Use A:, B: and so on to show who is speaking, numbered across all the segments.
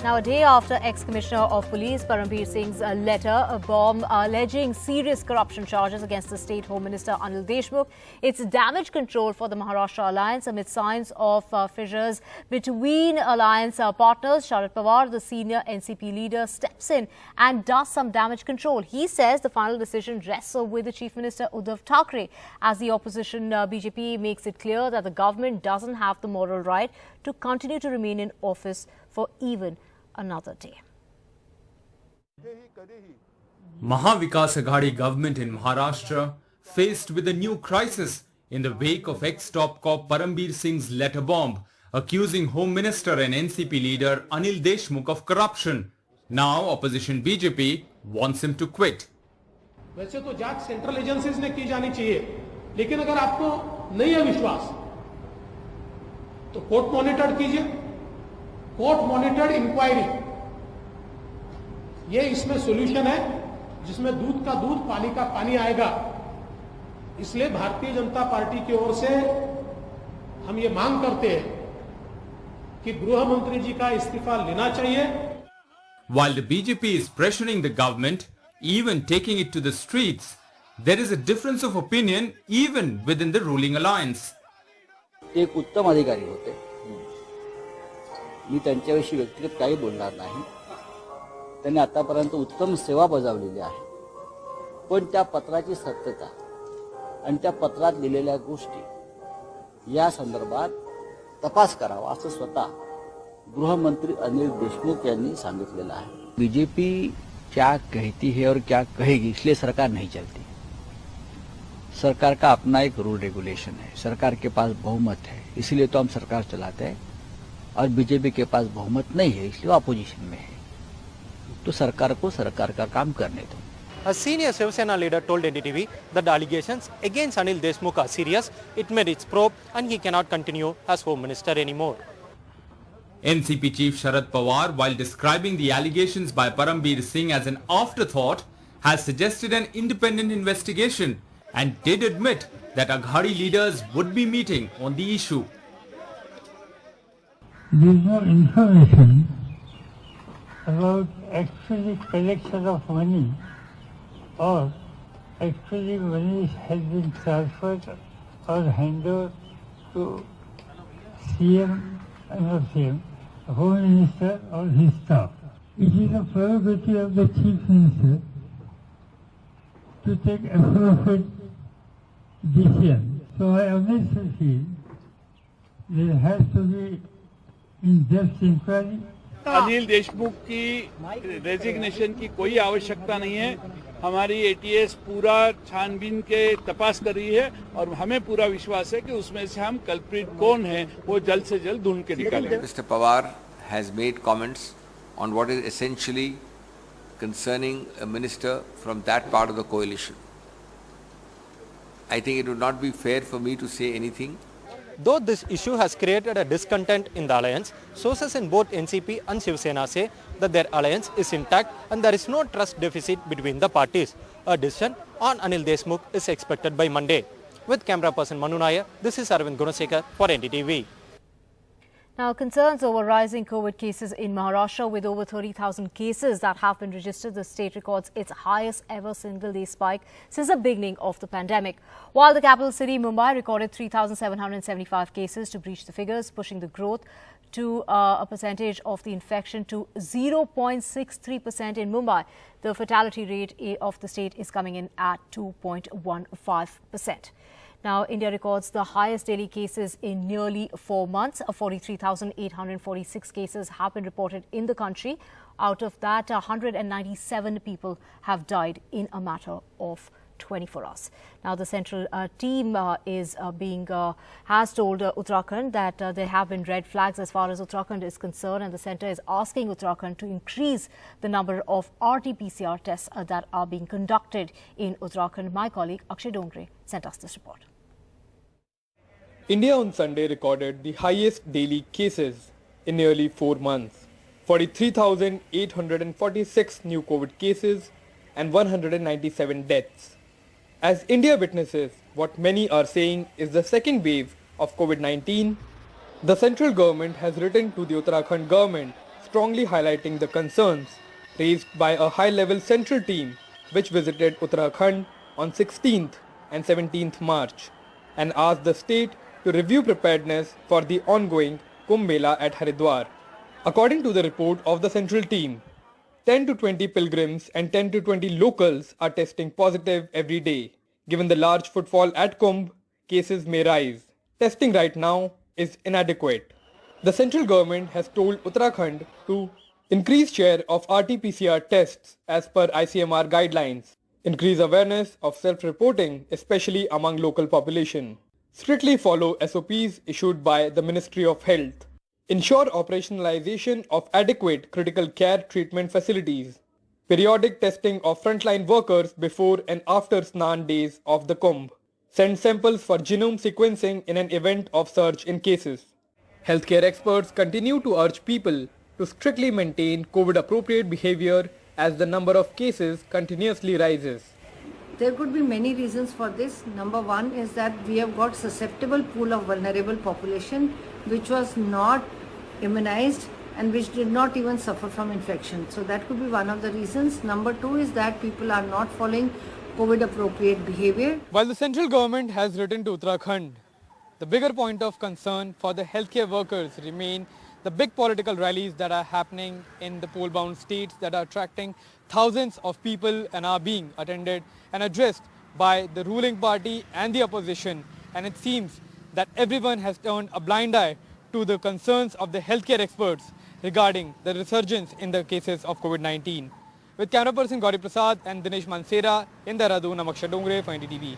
A: Now, a day after ex-Commissioner of Police Parambir Singh's letter, a bomb alleging serious corruption charges against the State Home Minister Anil Deshmukh, it's damage control for the Maharashtra alliance amid signs of fissures between alliance partners. Sharad Pawar, the senior NCP leader, steps in and does some damage control. He says the final decision rests with the Chief Minister Uddhav Thackeray, as the opposition BJP makes it clear that the government doesn't have the moral right to continue to remain in office for even another day.
B: Mahavikas Aghadi government in Maharashtra faced with a new crisis in the wake of ex-top cop Parambir Singh's letter bomb accusing Home Minister and NCP leader Anil Deshmukh of corruption. Now opposition BJP wants him to quit.
C: वैसे तो जांच central agencies ने की जानी चाहिए, लेकिन अगर आपको नहीं है विश्वास तो कोर्ट मॉनिटर्ड कीजिए, कोर्ट मॉनिटर्ड इंक्वायरी, ये इसमें सॉल्यूशन है जिसमें दूध का दूध पानी का पानी आएगा। इसलिए भारतीय जनता पार्टी की ओर से हम ये मांग करते हैं कि गृह मंत्री जी का इस्तीफा लेना चाहिए।
B: While the BJP is pressuring the government, even taking it to the streets, there is a difference of opinion even within the ruling alliance.
D: एक उत्तम अधिकारी होते, मी त्यांच्याविषयी व्यक्तिगत काही बोलणार नाही, त्यांनी आतापर्यंत उत्तम सेवा बजावलेली आहे, पण त्या पत्राची सत्यता आणि त्या पत्रात लिहिलेल्या गोष्टी या संदर्भात तपास करावा असं स्वतः गृहमंत्री अनिल देशमुख यांनी सांगितलेलं आहे। बीजेपी क्या कहती है और क्या कहेगी इसलिए सरकार नहीं चलती। सरकार का अपना एक रूल रेगुलेशन है, सरकार के पास बहुमत है, इसलिए तो हम सरकार चलाते हैं, और बीजेपी के पास बहुमत नहीं है इसलिए अपोजिशन में है, तो सरकार को सरकार का काम करने दो।
E: A senior Shivsena leader told NDTV that the allegations against Anil Deshmukh are serious, it merits probe and he cannot continue as Home Minister anymore.
B: NCP Chief Sharad Pawar, while describing the allegations by Parambir Singh as an afterthought, has suggested an independent investigation and did admit that Aghadi leaders would be meeting on the issue.
F: There is no information about actually collection of money or actually money has been transferred or handed over to CM and not CM, Home Minister or his staff. It is a prerogative of the Chief Minister to take appropriate decision. So I honestly feel there has to be in-depth inquiry.
G: Anil Deshmukh की resignation की कोई आवश्यकता नहीं है। हमारी ATS पूरा छानबीन के तपास कर रही है और हमें पूरा विश्वास है कि उसमें से हम कल्प्रिट कौन है वो जल्द से जल्द ढूंढ के निकालेंगे।
H: Mr. Pawar has made comments on what is essentially concerning a minister from that part of the coalition. I think it would not be fair for me to say anything.
E: Though this issue has created a discontent in the alliance, sources in both NCP and Shiv Sena say that their alliance is intact and there is no trust deficit between the parties. A decision on Anil Deshmukh is expected by Monday. With camera person Manu Nair, this is Arvind Gunasekar for NDTV.
A: Now, concerns over rising COVID cases in Maharashtra. With over 30,000 cases that have been registered, the state records its highest ever single-day spike since the beginning of the pandemic. While the capital city, Mumbai, recorded 3,775 cases to breach the figures, pushing the growth to a percentage of the infection to 0.63% in Mumbai. The fatality rate of the state is coming in at 2.15%. Now, India records the highest daily cases in nearly 4 months. 43,846 cases have been reported in the country. Out of that, 197 people have died in a matter of 24 hours. Now, the central team has told Uttarakhand that there have been red flags as far as Uttarakhand is concerned, and the centre is asking Uttarakhand to increase the number of RT-PCR tests that are being conducted in Uttarakhand. My colleague Akshay Dongre sent us this report.
I: India on Sunday recorded the highest daily cases in nearly 4 months. 43,846 new COVID cases and 197 deaths. As India witnesses what many are saying is the second wave of COVID-19, the central government has written to the Uttarakhand government strongly highlighting the concerns raised by a high-level central team which visited Uttarakhand on 16th and 17th March and asked the state to review preparedness for the ongoing Kumbh Mela at Haridwar. According to the report of the central team, 10 to 20 pilgrims and 10 to 20 locals are testing positive every day. Given the large footfall at Kumbh, cases may rise. Testing right now is inadequate. The central government has told Uttarakhand to increase share of RT-PCR tests as per ICMR guidelines, increase awareness of self-reporting, especially among local population, strictly follow SOPs issued by the Ministry of Health, ensure operationalization of adequate critical care treatment facilities, periodic testing of frontline workers before and after Snan days of the Kumbh, send samples for genome sequencing in an event of surge in cases. Healthcare experts continue to urge people to strictly maintain COVID-appropriate behavior as the number of cases continuously rises.
J: There could be many reasons for this. Number one is that we have got susceptible pool of vulnerable population which was not immunized and which did not even suffer from infection. So that could be one of the reasons. Number two is that people are not following COVID-appropriate behavior.
I: While the central government has written to Uttarakhand, the bigger point of concern for the healthcare workers remain the big political rallies that are happening in the poll-bound states that are attracting thousands of people and are being attended and addressed by the ruling party and the opposition. And it seems that everyone has turned a blind eye to the concerns of the healthcare experts regarding the resurgence in the cases of COVID-19. With camera person Gauri Prasad and Dinesh Mansera in Dehradun, Amaksha Dongre for NDTV.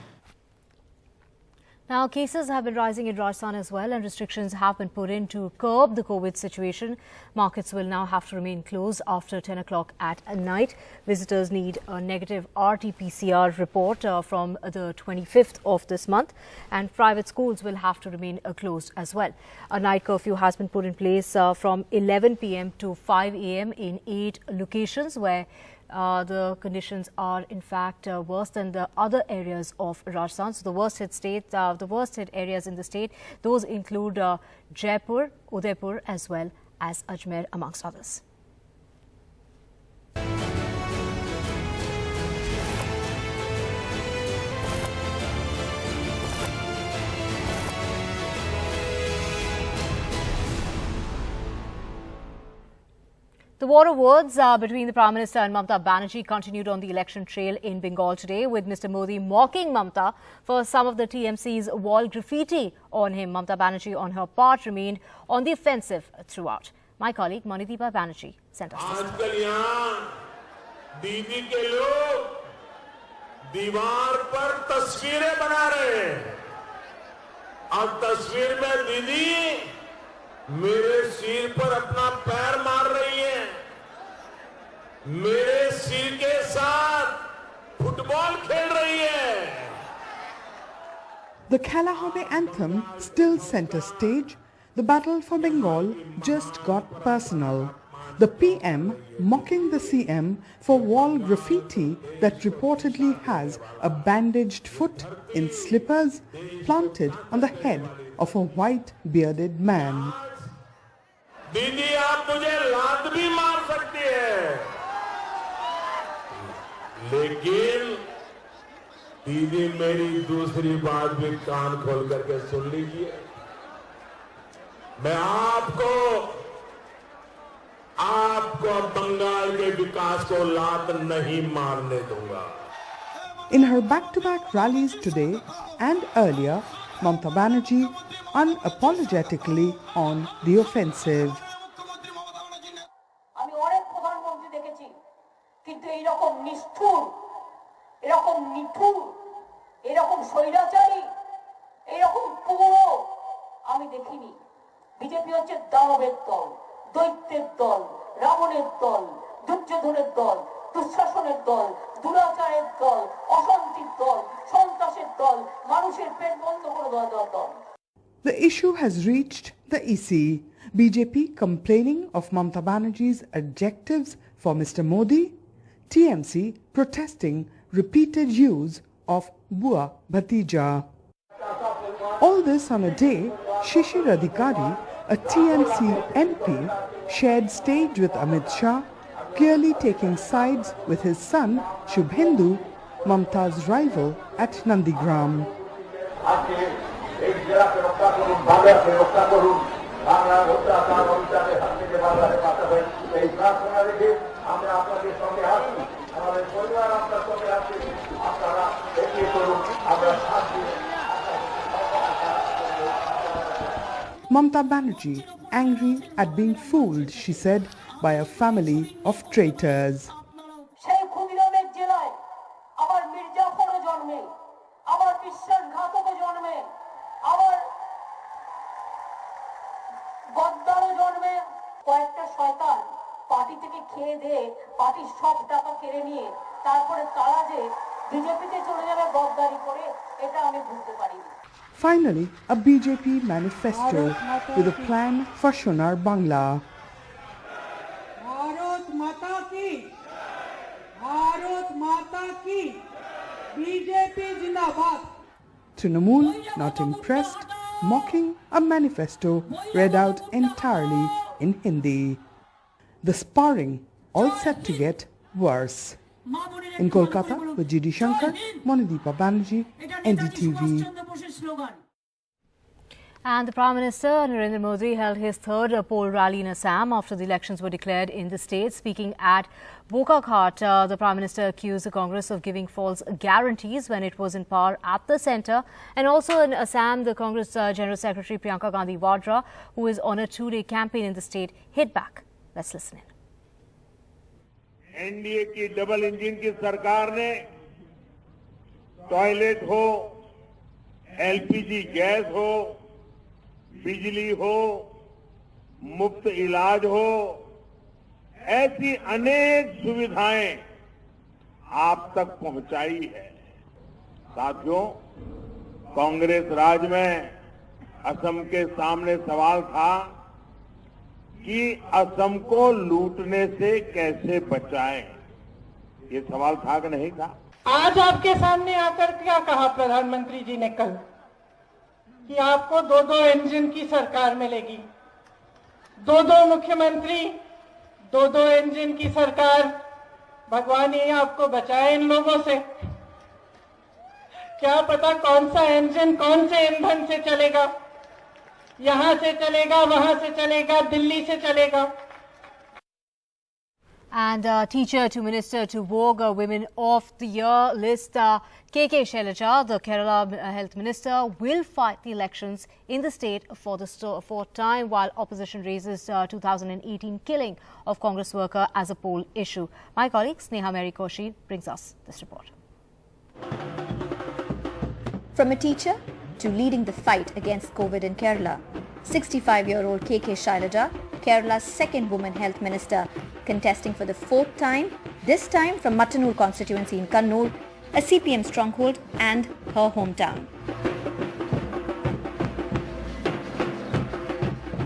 A: Now, cases have been rising in Rajasthan as well, and restrictions have been put in to curb the COVID situation. Markets will now have to remain closed after 10 o'clock at night. Visitors need a negative RT-PCR report from the 25th of this month, and private schools will have to remain closed as well. A night curfew has been put in place from 11 p.m. to 5 a.m. in 8 locations where the conditions are in fact worse than the other areas of Rajasthan. So the worst hit areas in the state, those include Jaipur, Udaipur as well as Ajmer amongst others. The war of words between the Prime Minister and Mamata Banerjee continued on the election trail in Bengal today, with Mr. Modi mocking Mamata for some of the TMC's wall graffiti on him. Mamata Banerjee, on her part, remained on the offensive throughout. My colleague Manideepa Banerjee sent us this.
K: आजकल यहाँ दीदी के लोग दीवार पर तस्वीरें बना रहे हैं और तस्वीर में दीदी मेरे सिर पर अपना पैर मार रही है, मेरे सिर के साथ फुटबॉल खेल रही है.
L: The Kalahari anthem still center stage. The battle for Bengal just got personal. The PM mocking the CM for wall graffiti that reportedly has a bandaged foot in slippers planted on the head of a white bearded man.
K: दीदी आप मुझे लात भी मार सकती है, लेकिन दीदी मेरी दूसरी बात भी कान खोल करके सुन लीजिए. मैं आपको बंगाल के विकास को लात नहीं मारने दूंगा.
L: In her back-to-back rallies today and earlier, Mamata Banerjee unapologetically on the offensive.
M: আমি অনেক প্রধানমন্ত্রী দেখেছি, কিন্তু এই রকম নিষ্ঠুর, এরকম নিঠুর, এরকম স্বৈরাচারী, এরকম পুরো আমি দেখিনি. বিজেপি হচ্ছে দানবের দল, দৈত্যের দল, রাবণের দল, দুর্যোধনের দল, দুঃশাসনের দল, দুরাচারের দল, অশান্তির দল, সন্ত্রাসের দল, মানুষের পেট বন্ধ করে দেওয়ার দল.
L: The issue has reached the EC. BJP complaining of Mamata Banerjee's adjectives for Mr. Modi. TMC protesting repeated use of Bua Bhatija. All this on a day Shishir Adhikari a TMC MP, shared stage with Amit Shah, clearly taking sides with his son Shubhendu, Mamata's rival at Nandigram. Mamata Banerjee, angry at being fooled, she said, by a family of traitors. Finally, a BJP manifesto with a plan for Sonar Bangla.
N: Bharat Mata ki, Bharat Mata ki, BJP Jindabad.
L: Trinamool, not impressed, mocking a manifesto read out entirely in Hindi. The sparring all set to get worse. In Kolkata, with GD Shankar, Monideepa Banerjee, NDTV.
A: And the Prime Minister Narendra Modi held his third poll rally in Assam after the elections were declared in the state. Speaking at Bokakhat, the Prime Minister accused the Congress of giving false guarantees when it was in power at the centre. And also in Assam, the Congress General Secretary Priyanka Gandhi Vadra, who is on a two-day campaign in the state, hit back. Let's listen in.
K: NDA की double engine की सरकार ने toilet हो, LPG gas हो, बिजली हो, मुफ्त इलाज हो, ऐसी अनेक सुविधाएं आप तक पहुंचाई है। साथियों, कांग्रेस राज में असम के सामने सवाल था कि असम को लूटने से कैसे बचाएं। ये सवाल था कि नहीं था?
N: आज आपके सामने आकर क्या कहा प्रधानमंत्री जी ने कल कि आपको दो इंजन की सरकार मिलेगी, दो मुख्यमंत्री, दो इंजन की सरकार। भगवान ही आपको बचाए इन लोगों से। क्या पता कौन सा इंजन कौन से ईंधन से चलेगा, यहाँ से चलेगा, वहाँ से चलेगा, दिल्ली से चलेगा।
A: And teacher to minister to Vogue Women of the Year list, KK Shailaja, the Kerala Health Minister, will fight the elections in the state for the fourth time, while opposition raises 2018 killing of Congress worker as a poll issue. My colleague Sneha Mary Koshi brings us this report.
O: From a teacher to leading the fight against COVID in Kerala, 65-year-old KK Shailaja, Kerala's second woman health minister, contesting for the fourth time, this time from Mattanur constituency in Kannur, a CPM stronghold and her hometown.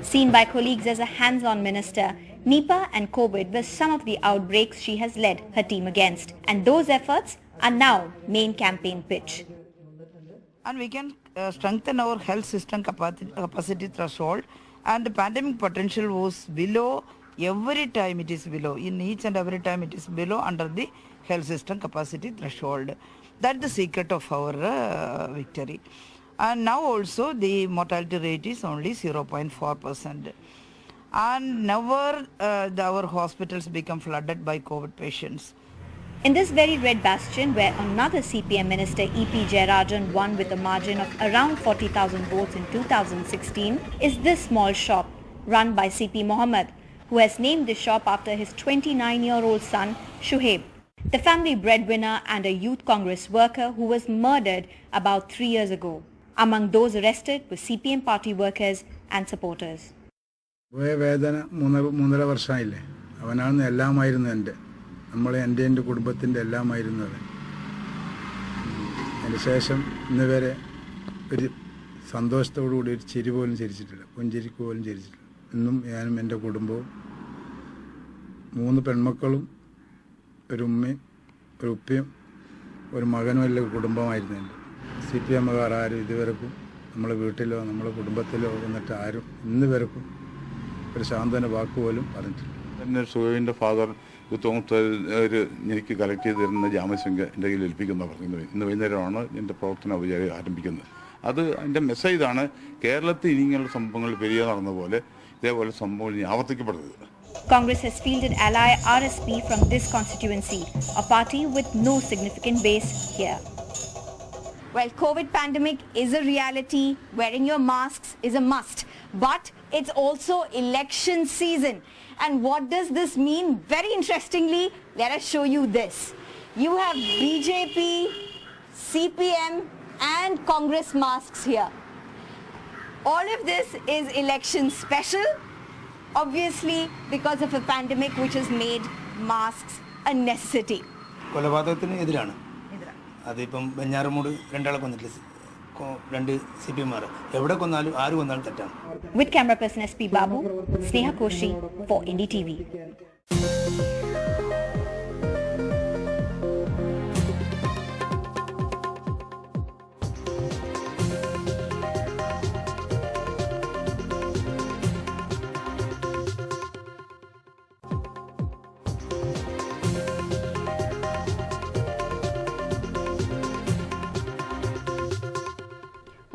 O: Seen by colleagues as a hands-on minister, Nipah and COVID were some of the outbreaks she has led her team against, and those efforts are now main campaign pitch.
P: And we can strengthen our health system capacity threshold, and the pandemic potential was below. Every time it is below, in each and every time it is below under the health system capacity threshold. That's the secret of our victory. And now also the mortality rate is only 0.4%. And never our hospitals become flooded by COVID patients.
O: In this very red bastion, where another CPM minister, E.P. Jayarajan, won with a margin of around 40,000 votes in 2016, is this small shop run by CP Mohammed, who has named the shop after his 29-year-old son, Shuhaib, the family breadwinner and a youth Congress worker who was murdered about 3 years ago. Among those arrested were CPM party workers and supporters.
Q: നമ്മളെ എൻ്റെ കുടുംബത്തിൻ്റെ എല്ലാമായിരുന്നു അത്. അതിന് ശേഷം ഇന്ന് വരെ ഒരു സന്തോഷത്തോടു കൂടി ഒരു ചിരി പോലും ചിരിച്ചിട്ടില്ല, പുഞ്ചിരിക്ക് പോലും ചിരിച്ചിട്ടില്ല. ഇന്നും ഞാനും എൻ്റെ കുടുംബവും 3 പെൺമക്കളും ഒരു ഉമ്മയും ഒരു ഉപ്പയും ഒരു മകനും എല്ലാം കുടുംബമായിരുന്നു എൻ്റെ. CPM ആരും ഇതുവരെക്കും നമ്മളെ വീട്ടിലോ നമ്മളെ കുടുംബത്തിലോ വന്നിട്ട് ആരും ഇന്ന് വരെക്കും ഒരു ശാന്തന വാക്കുപോലും പറഞ്ഞിട്ടില്ല.
R: എൻ്റെ സുഹൈൻ്റെ ഫാദർ എനിക്ക് കളക്ട് ചെയ്ത് തരുന്ന ജാമ്യസംഖ്യ എൻ്റെ കയ്യിൽ ഏൽപ്പിക്കുന്ന പറയുന്നത് ഇന്ന് വൈകുന്നേരമാണ് എൻ്റെ പ്രവർത്തനം ആരംഭിക്കുന്നത്. അത് അതിൻ്റെ മെസ്സേജാണ്. കേരളത്തിൽ ഇനിയുള്ള സംഭവങ്ങൾ പെരിയ നടന്ന പോലെ ഇതേപോലെ സംഭവങ്ങൾ ഇനി ആവർത്തിക്കപ്പെടുന്നത്.
O: Congress has fielded ally RSP from this constituency, a party with no significant base here. Well, COVID pandemic is a reality. Wearing your masks is a must. But it's also election season. And what does this mean? Very interestingly, let us show you this. You have BJP, CPM and Congress masks here. All of this is election special, obviously because of a pandemic which has made masks a necessity.
S: കൊലപാതകത്തിന് എതിരാണ്. അതിപ്പം വെഞ്ഞാറമൂട് രണ്ടാളെ കൊന്നിട്ടില്ല, 2 CPMR. എവിടെ കൊന്നാലും ആര് കൊന്നാലും തെറ്റാണ്.
O: With camera person SP Babu, Sneha Koshi for NDTV.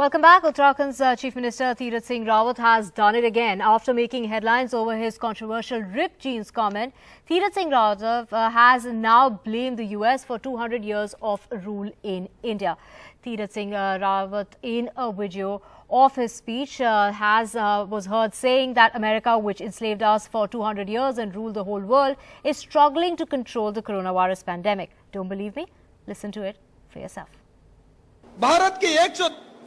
A: Welcome back. Uttarakhand's Chief Minister Tirath Singh Rawat has done it again. After making headlines over his controversial ripped jeans comment, Tirath Singh Rawat has now blamed the US for 200 years of rule in India. Tirath Singh Rawat, in a video of his speech, was heard saying that America, which enslaved us for 200 years and ruled the whole world, is struggling to control the coronavirus pandemic. Don't believe me? Listen to it for yourself.
T: Bharat की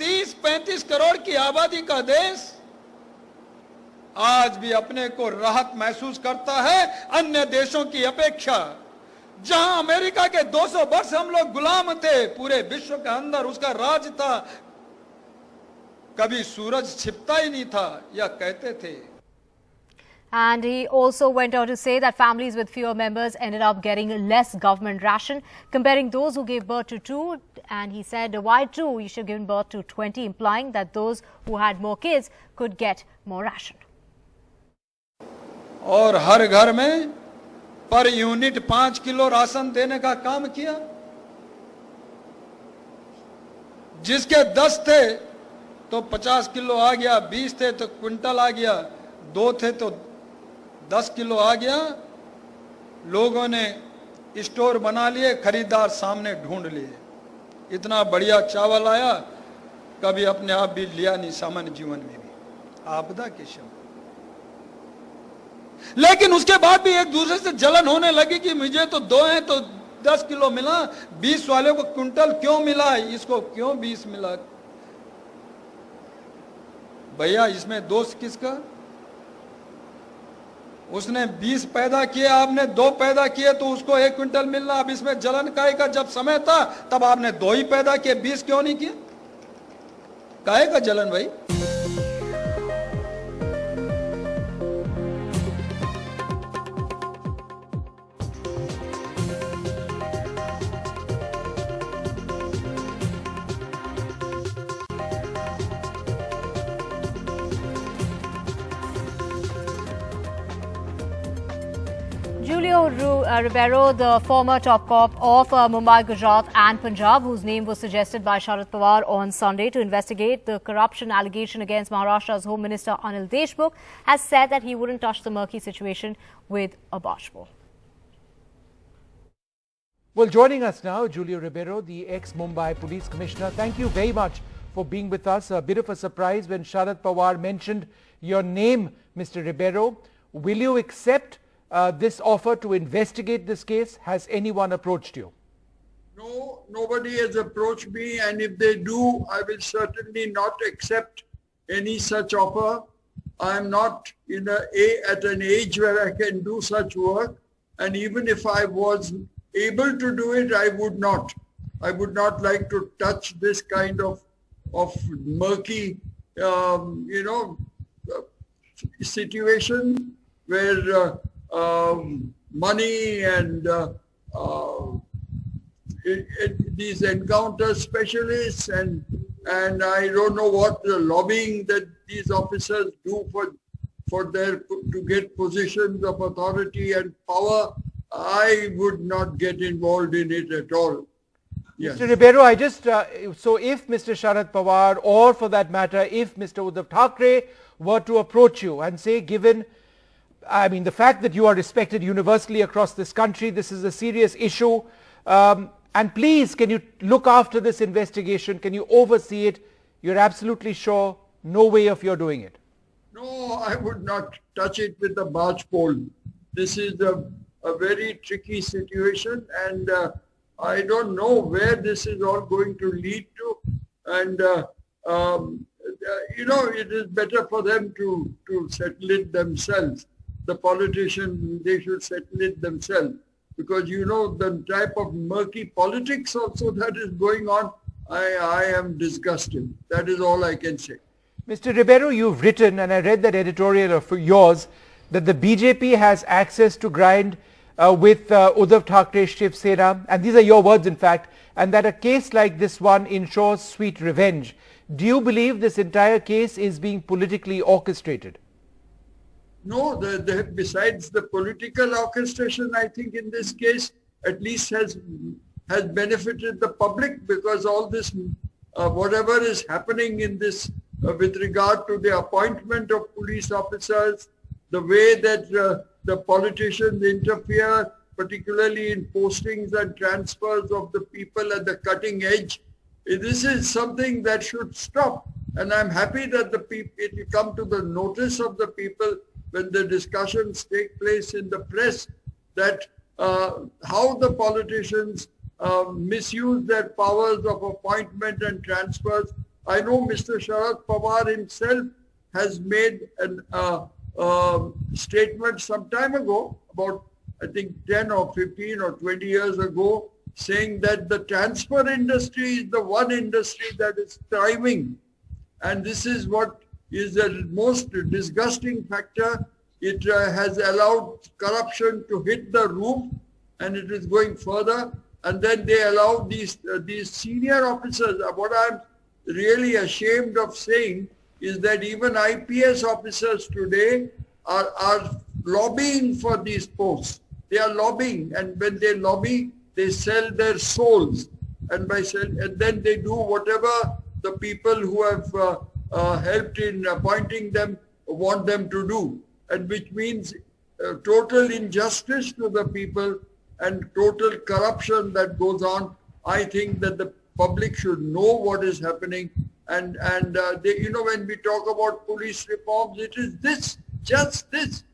T: 130-35 करोड़ की आबादी का देश आज भी अपने को राहत महसूस करता है अन्य देशों की अपेक्षा। जहां अमेरिका के 200 वर्ष हम लोग गुलाम थे, पूरे विश्व के अंदर उसका राज था, कभी सूरज छिपता ही नहीं था, यह कहते थे।
A: And he also went on to say that families with fewer members ended up getting less government ration, comparing those who gave birth to 2. And he said, why 2? You should give birth to 20, implying that those who had more kids could get more ration.
T: और हर घर में per unit 5 kilo ration देने का काम किया। जिसके 10 थे तो 50 किलो आ गया, 20 थे तो क्विंटल आ गया, 2 थे तो 10 किलो आ गया। लोगों ने स्टोर बना लिए, खरीदार सामने ढूंढ लिए। इतना बढ़िया चावल आया, कभी अपने आप भी लिया नहीं सामान्य जीवन में भी, आपदा के समय। लेकिन उसके बाद भी एक दूसरे से जलन होने लगी कि मुझे तो 2 हैं तो 10 किलो मिला, 20 वाले को क्विंटल क्यों मिला, इसको क्यों 20 मिला। भैया इसमें दोष किसका? उसने 20 पैदा किए, आपने 2 पैदा किए तो उसको 1 क्विंटल मिलना। अब इसमें जलन काहे का? जब समय था तब आपने 2 ही पैदा किए, 20 क्यों नहीं किए? काहे का जलन भाई?
A: Ribeiro, the former top cop of Mumbai, Gujarat and Punjab, whose name was suggested by Sharad Pawar on Sunday to investigate the corruption allegation against Maharashtra's Home Minister Anil Deshmukh, has said that he wouldn't touch the murky situation with a barge pole.
U: Well, joining us now, Julio Ribeiro, the ex-Mumbai Police Commissioner. Thank you very much for being with us. A bit of a surprise when Sharad Pawar mentioned your name, Mr. Ribeiro. Will you accept this offer to investigate this case? Has anyone approached you?
V: No, nobody has approached me, and if they do, I will certainly not accept any such offer. I am not at an age where I can do such work, and even if I was able to do it, I would not. I would not like to touch this kind of murky, situation where money and these encounter specialists and and I don't know what the lobbying that these officers do to get positions of authority and power. I would not get involved in it at all. Yes.
U: Mr. Ribeiro, I just, so if Mr. Sharad Pawar, or for that matter, if Mr. Uddhav Thackeray were to approach you and say, given, I mean, the fact that you are respected universally across this country, this is a serious issue, and please, can you look after this investigation? Can you oversee it? You're absolutely sure no way of your doing it?
V: No, I would not touch it with a barge pole. This is a very tricky situation, and I don't know where this is all going to lead to. And, you know, it is better for them to settle it themselves. The politicians, they should settle it themselves. Because, you know, the type of murky politics also that is going on, I am disgusted. That is all I can say.
U: Mr. Ribeiro, you've written, and I read that editorial of yours, that the BJP has access to grind with Uddhav Thackre's Shiv Sena, and these are your words in fact, and that a case like this one ensures sweet revenge. Do you believe this entire case is being politically orchestrated?
V: No, besides the political orchestration, I think in this case at least has benefited the public, because all this, whatever is happening in this with regard to the appointment of police officers, the way that the politicians interfere, particularly in postings and transfers of the people at the cutting edge, this is something that should stop. And I'm happy that it will come to the notice of the people when the discussions take place in the press, that how the politicians misuse their powers of appointment and transfers. I know Mr. Sharad Pawar himself has made a statement some time ago, about I think 10 or 15 or 20 years ago, saying that the transfer industry is the one industry that is thriving. And this is what is the most disgusting factor. It has allowed corruption to hit the roof, and it is going further. And then they allow these senior officers. What I'm really ashamed of saying is that even IPS officers today are lobbying for these posts. They are lobbying, and when they lobby, they sell their souls, and then they do whatever the people who have helped in appointing them want them to do, and which means total injustice to the people and total corruption that goes on. I think that the public should know what is happening, and you know, when we talk about police reforms, it is just this,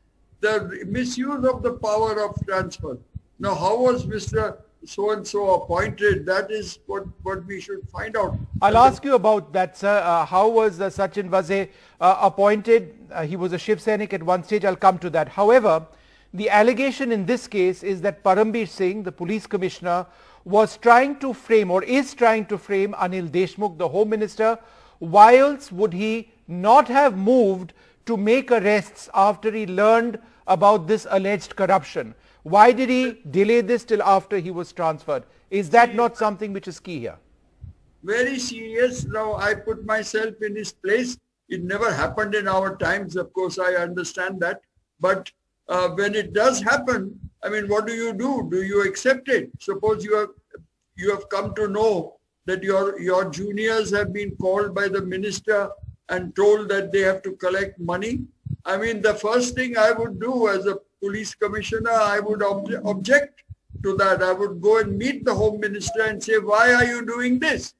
V: the misuse of the power of transfer. Now, how was Mr. So-and-so appointed? That is what we should find out.
U: I'll ask you about that, sir. How was Sachin Vaze appointed? He was a Shiv Sainik at one stage. I'll come to that. However, the allegation in this case is that Parambir Singh, the police commissioner, was trying to frame, or is trying to frame, Anil Deshmukh, the Home Minister. Why else would he not have moved to make arrests after he learned about this alleged corruption? Why did he delay this till after he was transferred? Is that not something which is key here?
V: Very serious. Now, I put myself in his place. It never happened in our times. Of course, I understand that. But when it does happen, I mean, what do? Do you accept it? Suppose you have come to know that your juniors have been called by the minister and told that they have to collect money. I mean, the first thing I would do as a police commissioner, I would object to that. I would go and meet the Home Minister and say, why are you doing this?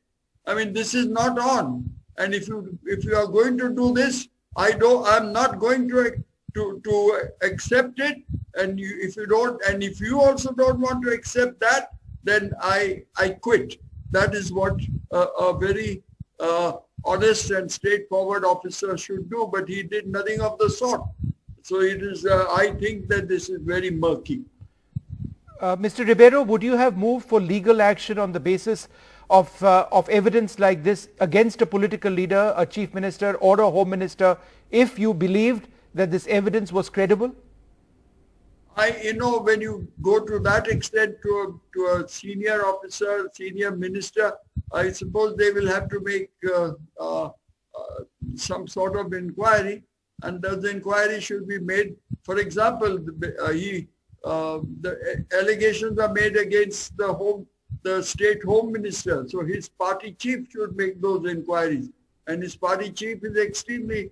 V: I mean, this is not on. And if you are going to do this, I'm not going to accept it. And if you also don't want to accept that, then I quit. That is what a very honest and straightforward officer should do, but he did nothing of the sort. So it is, I think that this is very murky.
U: Mr. Ribeiro, would you have moved for legal action on the basis of evidence like this against a political leader, a chief minister or a home minister, if you believed that this evidence was credible?
V: when you go to that extent to a senior officer, senior minister, I suppose they will have to make some sort of inquiry, and those inquiry should be made. For example, the allegations are made against the state home minister, so his party chief should make those inquiries, and his party chief is extremely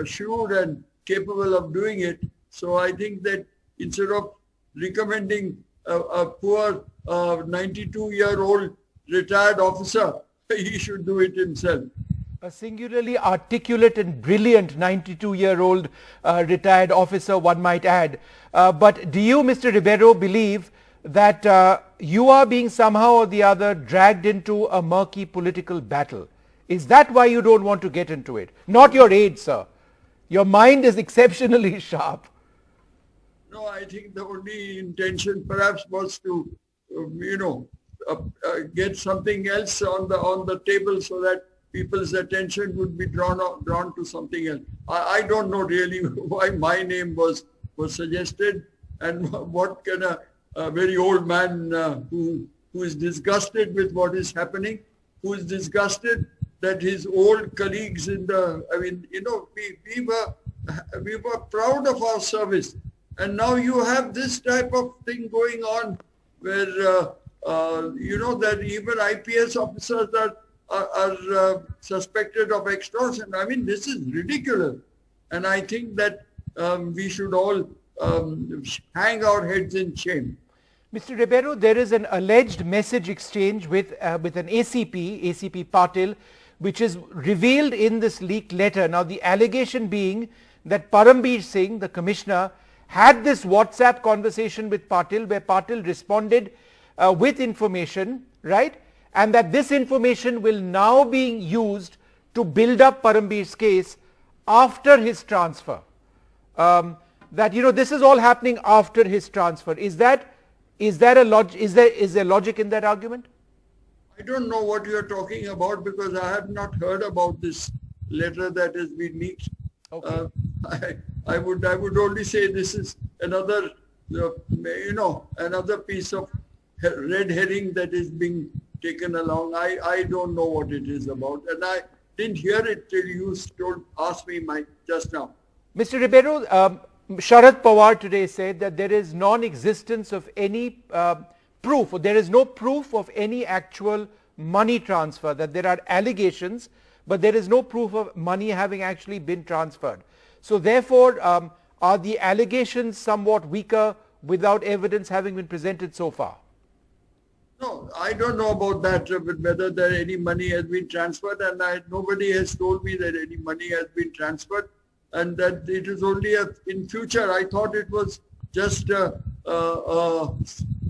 V: shrewd and capable of doing it. So I think that instead of recommending a poor 92-year-old retired officer, he should do it himself.
U: A singularly articulate and brilliant 92-year-old retired officer, one might add. But do you, Mr. Ribeiro, believe that you are being somehow or the other dragged into a murky political battle? Is that why you don't want to get into it? Not your age, sir. Your mind is exceptionally sharp.
V: No, I think the only intention perhaps was to, get something else on the table so that people's attention would be drawn to something else. I don't know really why my name was suggested, and what can a very old man who is disgusted with what is happening, who is disgusted that his old colleagues we were proud of our service. And now you have this type of thing going on where, that even IPS officers are suspected of extortion. I mean, this is ridiculous. And I think that we should all hang our heads in shame.
U: Mr. Ribeiro, there is an alleged message exchange with an ACP Patil, which is revealed in this leaked letter. Now, the allegation being that Parambir Singh, the commissioner, had this WhatsApp conversation with Patil, where Patil responded with information, right? And that this information will now be used to build up Parambir's case after his transfer. This is all happening after his transfer. Is there logic in that argument?
V: I don't know what you are talking about, because I have not heard about this letter that has been leaked. Okay. I would only say this is another, another piece of red herring that is being taken along. I don't know what it is about, and I didn't hear it till you asked me just now.
U: Mr. Ribeiro, Sharad Pawar today said that there is non-existence of any proof, or there is no proof of any actual money transfer, that there are allegations, but there is no proof of money having actually been transferred. So therefore, are the allegations somewhat weaker without evidence having been presented so far?
V: No, I don't know about that, whether any money has been transferred, and nobody has told me that any money has been transferred, and that it is only in future. I thought it was just a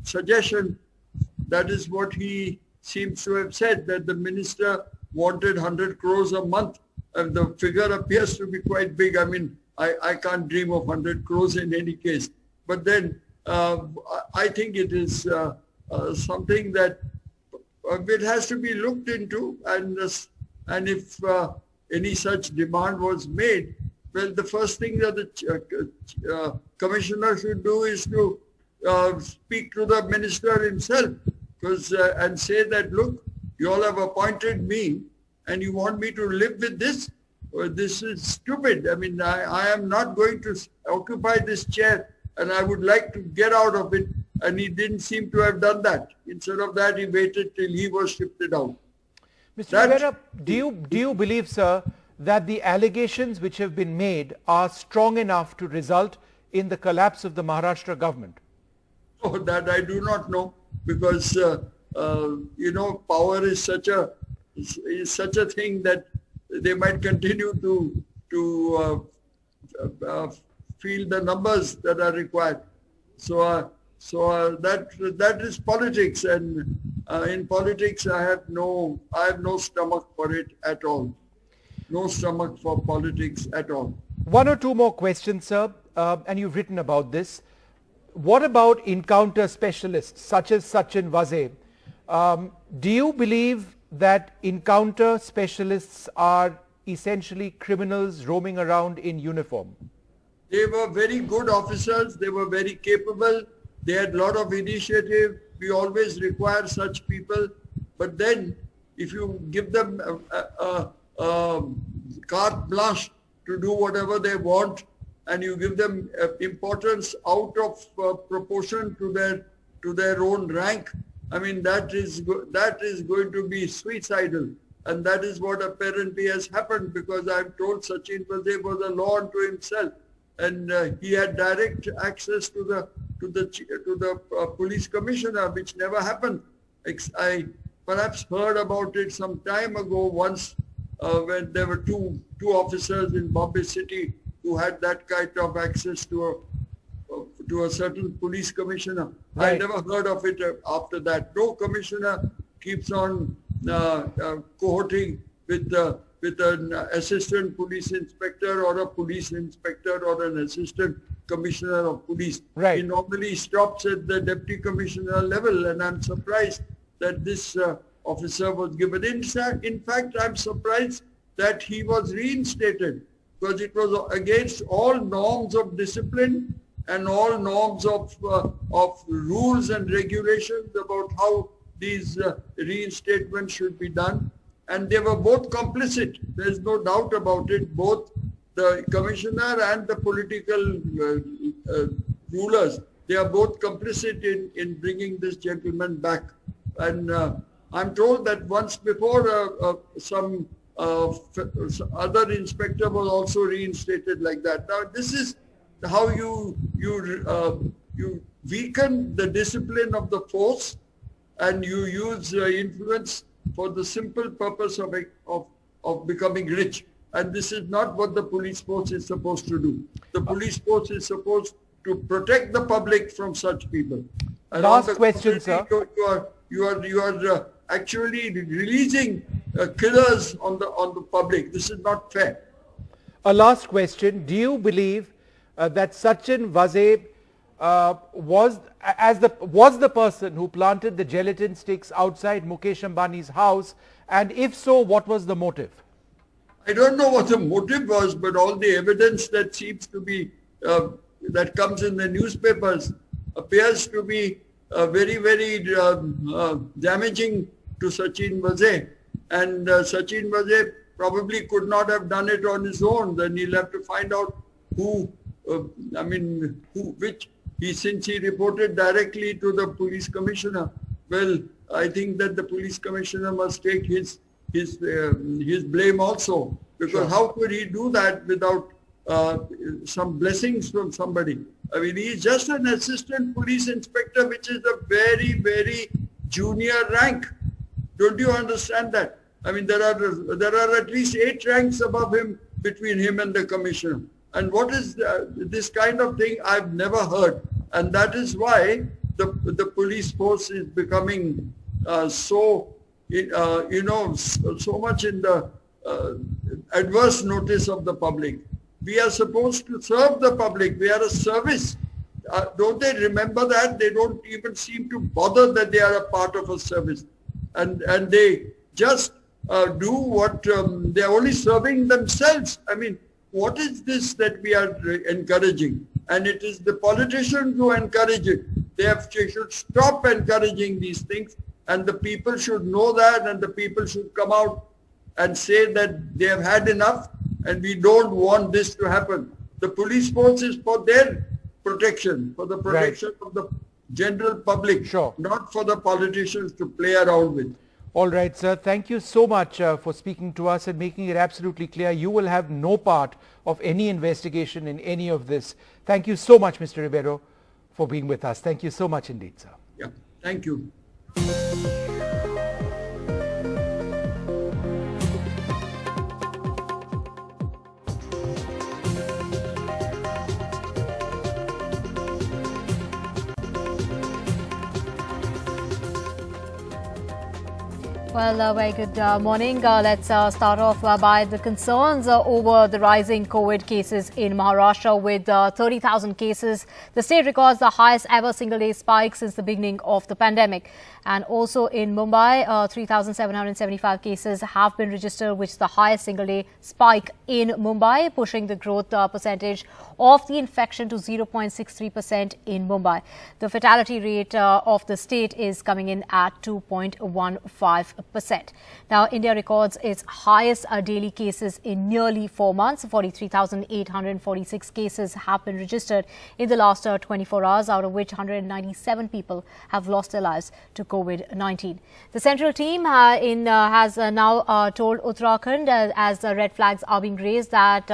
V: suggestion. That is what he seems to have said, that the minister wanted 100 crores a month. And the figure appears to be quite big. I mean, I can't dream of 100 crores in any case. But then I think it is something that it has to be looked into. And if any such demand was made, well, the first thing that the commissioner should do is to speak to the minister himself, and say that, look, you all have appointed me, and you want me to live with this? This is stupid. I mean, I am not going to occupy this chair, and I would like to get out of it. And he didn't seem to have done that. Instead of that, he waited till he was shifted out.
U: Mr. Rivera, do you believe, sir, that the allegations which have been made are strong enough to result in the collapse of the Maharashtra government?
V: Oh, that I do not know, because power is such a thing that they might continue to feel the numbers that are required. So that is politics, and in politics I have no stomach for it at all. No stomach for politics at all.
U: One or two more questions, sir, and you've written about this. What about encounter specialists such as Sachin Vaze? Do you believe that encounter specialists are essentially criminals roaming around in uniform?
V: They were very good officers. They were very capable. They had a lot of initiative. We always require such people. But then, if you give them carte blanche to do whatever they want, and you give them importance out of proportion to their own rank, I mean, that is going to be suicidal. And that is what apparently has happened, because I'm told Sachin Vaze was a law unto himself, and he had direct access to the police commissioner, which never happened. I perhaps heard about it some time ago once when there were two officers in Bombay City who had that kind of access to a certain police commissioner. Right. I never heard of it after that. No commissioner keeps on cohorting with an assistant police inspector or a police inspector or an assistant commissioner of police. Right. He normally stops at the deputy commissioner level, and I'm surprised that this officer was given. In fact, I'm surprised that he was reinstated, because it was against all norms of discipline and all norms of rules and regulations about how these reinstatements should be done. And they were both complicit. There's no doubt about it. Both the commissioner and the political rulers, they are both complicit in bringing this gentleman back. And I'm told that once before some other inspector was also reinstated like that. Now this is how you weaken the discipline of the force, and you use influence for the simple purpose of becoming rich. And this is not what the police force is supposed to do. The police force is supposed to protect the public from such people. And
U: last question, sir.
V: You are actually releasing killers on the public. This is not fair.
U: A last question. Do you believe that Sachin Vaze was the person who planted the gelatin sticks outside Mukesh Ambani's house? And if so, what was the motive?
V: I don't know what the motive was, but all the evidence that seems to be, that comes in the newspapers appears to be very, very damaging to Sachin Vaze. And Sachin Vaze probably could not have done it on his own. Then he'll have to find out since he reported directly to the police commissioner. Well, I think that the police commissioner must take his blame also, because how could he do that without some blessings from somebody? I mean, he's just an assistant police inspector, which is a very, very junior rank. Don't you understand that? I mean, there are at least 8 ranks above him, between him and the commissioner. And what is this kind of thing? I've never heard. And that is why the police force is becoming so much in the adverse notice of the public. We are supposed to serve the public. We are a service. Don't they remember that? They don't even seem to bother that they are a part of a service. And they just do what they are only serving themselves. I mean, what is this that we are encouraging? And it is the politicians who encourage it. They should stop encouraging these things, and the people should know that, and the people should come out and say that they have had enough and we don't want this to happen. The police force is for their protection, for the protection of the general public, not for the politicians to play around with.
U: All right, sir. Thank you so much for speaking to us and making it absolutely clear you will have no part of any investigation in any of this. Thank you so much, Mr. Ribeiro, for being with us. Thank you so much indeed, sir.
V: Yeah, thank you.
A: Well, very good morning. Let's start off by the concerns over the rising COVID cases in Maharashtra with 30,000 cases. The state records the highest ever single-day spike since the beginning of the pandemic. And also in Mumbai, 3,775 cases have been registered, which is the highest single-day spike in Mumbai, pushing the growth percentage of the infection to 0.63% in Mumbai. The fatality rate of the state is coming in at 2.15%. Now, India records its highest daily cases in nearly 4 months. 43,846 cases have been registered in the last 24 hours, out of which 197 people have lost their lives to COVID-19. The central team has now told Uttarakhand, as red flags are being raised, that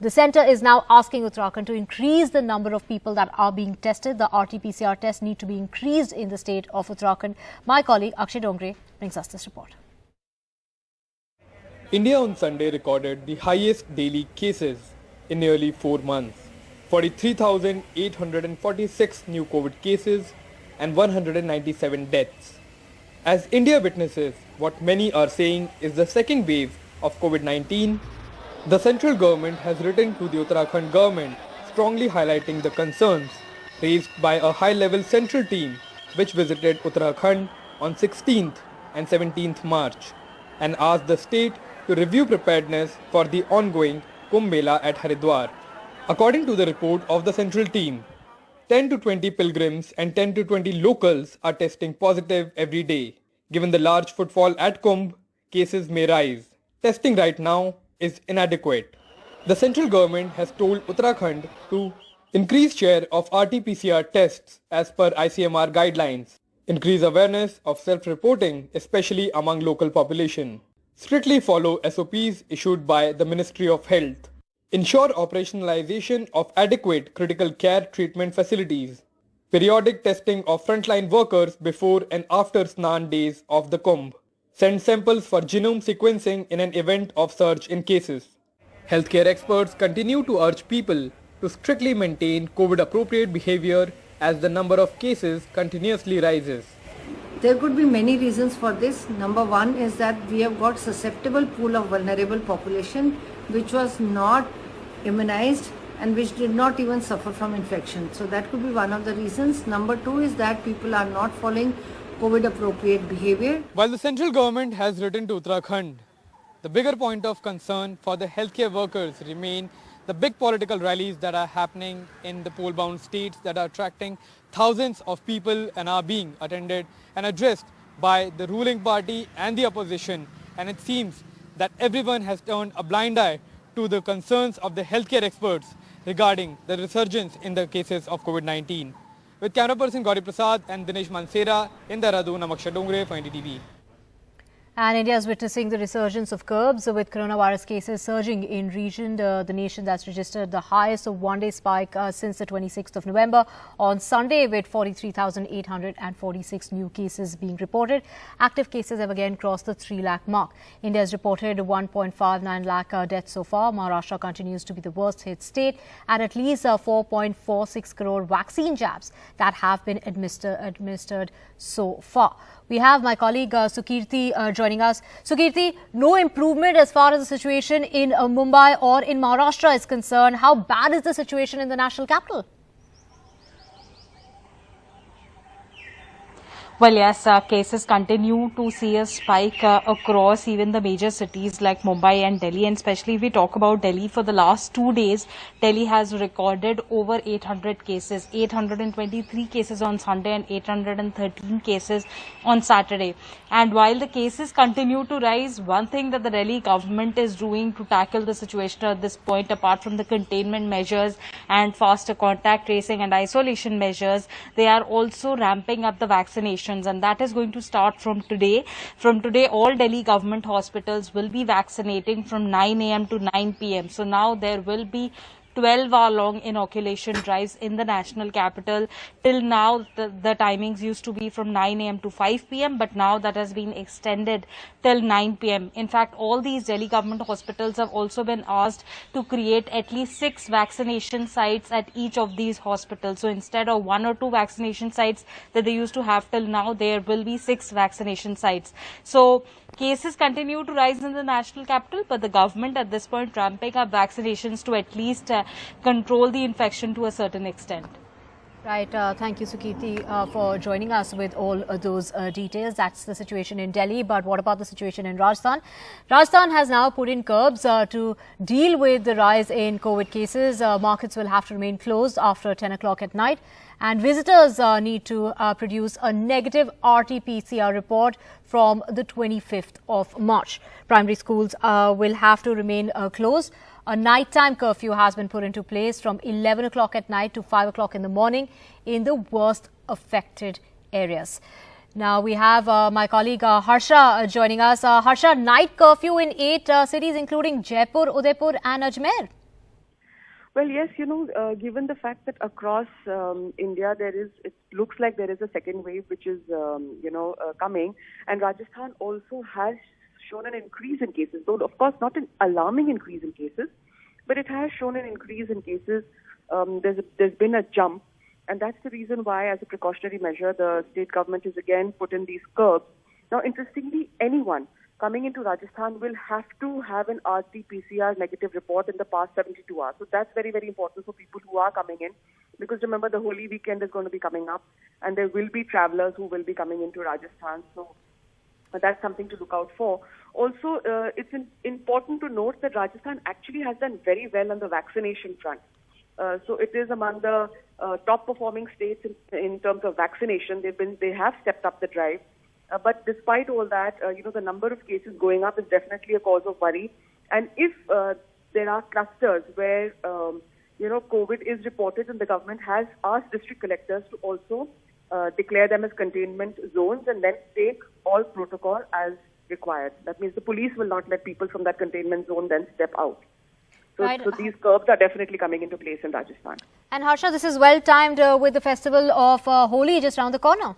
A: the centre is now asking Uttarakhand to increase the number of people that are being tested. The RT-PCR tests need to be increased in the state of Uttarakhand. My colleague Akshay Dongre brings us this report.
I: India on Sunday recorded the highest daily cases in nearly 4 months. 43,846 new COVID cases and 197 deaths. As India witnesses what many are saying is the second wave of COVID-19, the central government has written to the Uttarakhand government strongly highlighting the concerns raised by a high-level central team which visited Uttarakhand on 16th and 17th March and asked the state to review preparedness for the ongoing Kumbh Mela at Haridwar. According to the report of the central team, 10 to 20 pilgrims and 10 to 20 locals are testing positive every day. Given the large footfall at Kumbh, cases may rise. Testing right now is inadequate. The central government has told Uttarakhand to increase share of RT-PCR tests as per ICMR guidelines, increase awareness of self-reporting, especially among local population, strictly follow SOPs issued by the Ministry of Health, ensure operationalization of adequate critical care treatment facilities, periodic testing of frontline workers before and after Snan days of the Kumbh, send samples for genome sequencing in an event of surge in cases. Healthcare experts continue to urge people to strictly maintain COVID-appropriate behavior as the number of cases continuously rises.
J: There could be many reasons for this. Number one is that we have got susceptible pool of vulnerable population which was not immunized and which did not even suffer from infection. So that could be one of the reasons. Number two is that people are not following COVID appropriate behavior.
I: While the central government has written to Uttarakhand, the bigger point of concern for the healthcare workers remain the big political rallies that are happening in the poll-bound states that are attracting thousands of people and are being attended and addressed by the ruling party and the opposition. And it seems that everyone has turned a blind eye to the concerns of the healthcare experts regarding the resurgence in the cases of COVID-19. With camera person Gauri Prasad and Dinesh Mansera in Dehradun, I'm Akshay Dongre for NDTV.
A: And India is witnessing the resurgence of curbs with coronavirus cases surging in region. The nation that's registered the highest one-day spike since the 26th of November on Sunday, with 43,846 new cases being reported. Active cases have again crossed the 3 lakh mark. India has reported 1.59 lakh deaths so far. Maharashtra continues to be the worst hit state, and at least 4.46 crore vaccine jabs that have been administered so far. We have my colleague Sukirti joining us. Sukirti, no improvement as far as the situation in Mumbai or in Maharashtra is concerned. How bad is the situation in the national capital?
C: Well, yes, cases continue to see a spike across even the major cities like Mumbai and Delhi. And especially if we talk about Delhi, for the last 2 days, Delhi has recorded over 800 cases, 823 cases on Sunday and 813 cases on Saturday. And while the cases continue to rise, one thing that the Delhi government is doing to tackle the situation at this point, apart from the containment measures and faster contact tracing and isolation measures, they are also ramping up the vaccination. And that is going to start from today. From today, all Delhi government hospitals will be vaccinating from 9 a.m. to 9 p.m. So now there will be 12-hour-long inoculation drives in the national capital. Till now, the timings used to be from 9 a.m. to 5 p.m., but now that has been extended till 9 p.m. In fact, all these Delhi government hospitals have also been asked to create at least 6 vaccination sites at each of these hospitals. So instead of 1 or 2 vaccination sites that they used to have till now, there will be 6 vaccination sites. So cases continue to rise in the national capital, but the government at this point ramping up vaccinations to at least control the infection to a certain extent.
A: Right. Thank you, Sukirti, for joining us with all those details. That's the situation in Delhi. But what about the situation in Rajasthan? Rajasthan has now put in curbs to deal with the rise in COVID cases. Markets will have to remain closed after 10 o'clock at night. And visitors need to produce a negative RT-PCR report from the 25th of March. Primary schools will have to remain closed. A nighttime curfew has been put into place from 11 o'clock at night to 5 o'clock in the morning in the worst affected areas. Now we have my colleague Harsha joining us. Harsha, night curfew in 8 cities including Jaipur, Udaipur and Ajmer.
B: Well, yes, given the fact that across India it looks like there is a second wave which is, coming, and Rajasthan also has shown an increase in cases, though of course not an alarming increase in cases, but it has shown an increase in cases. There's been a jump, and that's the reason why, as a precautionary measure, the state government has again put in these curbs. Now, interestingly, anyone coming into Rajasthan will have to have an RT-PCR negative report in the past 72 hours. So that's very, very important for people who are coming in, because remember, the Holi weekend is going to be coming up, and there will be travelers who will be coming into Rajasthan. So that's something to look out for. Also, it's important to note that Rajasthan actually has done very well on the vaccination front. So it is among the top performing states in terms of vaccination. They have stepped up the drive. But despite all that, the number of cases going up is definitely a cause of worry. And if there are clusters where, COVID is reported, and the government has asked district collectors to also declare them as containment zones and then take all protocol as required. That means the police will not let people from that containment zone then step out. So,
A: right.
B: So these curbs are definitely coming into place in Rajasthan.
A: And Harsha, this is well timed with the festival of Holi just around the corner.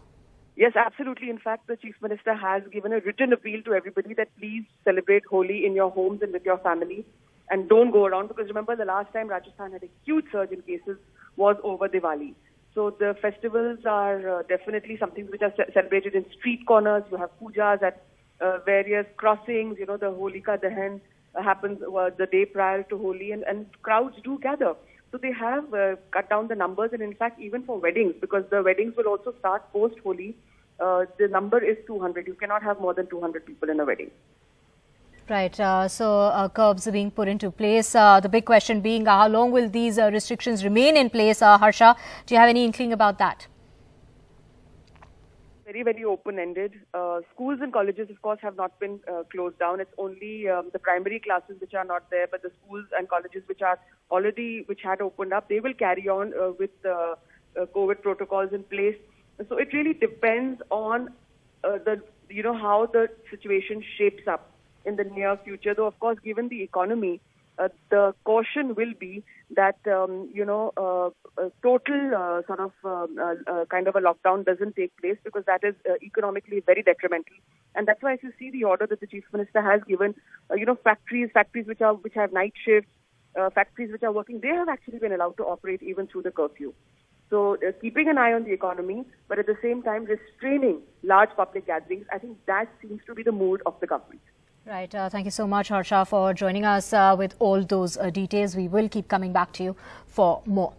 B: Yes, absolutely. In fact, the Chief Minister has given a written appeal to everybody that please celebrate Holi in your homes and with your family, and don't go around, because remember, the last time Rajasthan had a huge surge in cases was over Diwali. So the festivals are definitely something which are celebrated in street corners. You have pujas at various crossings. The Holika Dahan happens the day prior to Holi, and crowds do gather. So they have cut down the numbers, and in fact, even for weddings, because the weddings will also start post-Holi, the number is 200. You cannot have more than 200 people in a wedding.
A: Right. So curbs are being put into place. The big question being, how long will these restrictions remain in place? Harsha, do you have any inkling about that?
B: Very, very open-ended. Schools and colleges, of course, have not been closed down. It's only the primary classes which are not there, but the schools and colleges which had opened up, they will carry on with COVID protocols in place. So it really depends on how the situation shapes up in the near future. Though, of course, given the economy, the caution will be that, total kind of a lockdown doesn't take place, because that is economically very detrimental. And that's why, if you see the order that the Chief Minister has given, factories which have night shifts, factories which are working, they have actually been allowed to operate even through the curfew. So keeping an eye on the economy, but at the same time restraining large public gatherings, I think that seems to be the mood of the government.
A: Right. Thank you so much, Harsha, for joining us with all those details. We will keep coming back to you for more.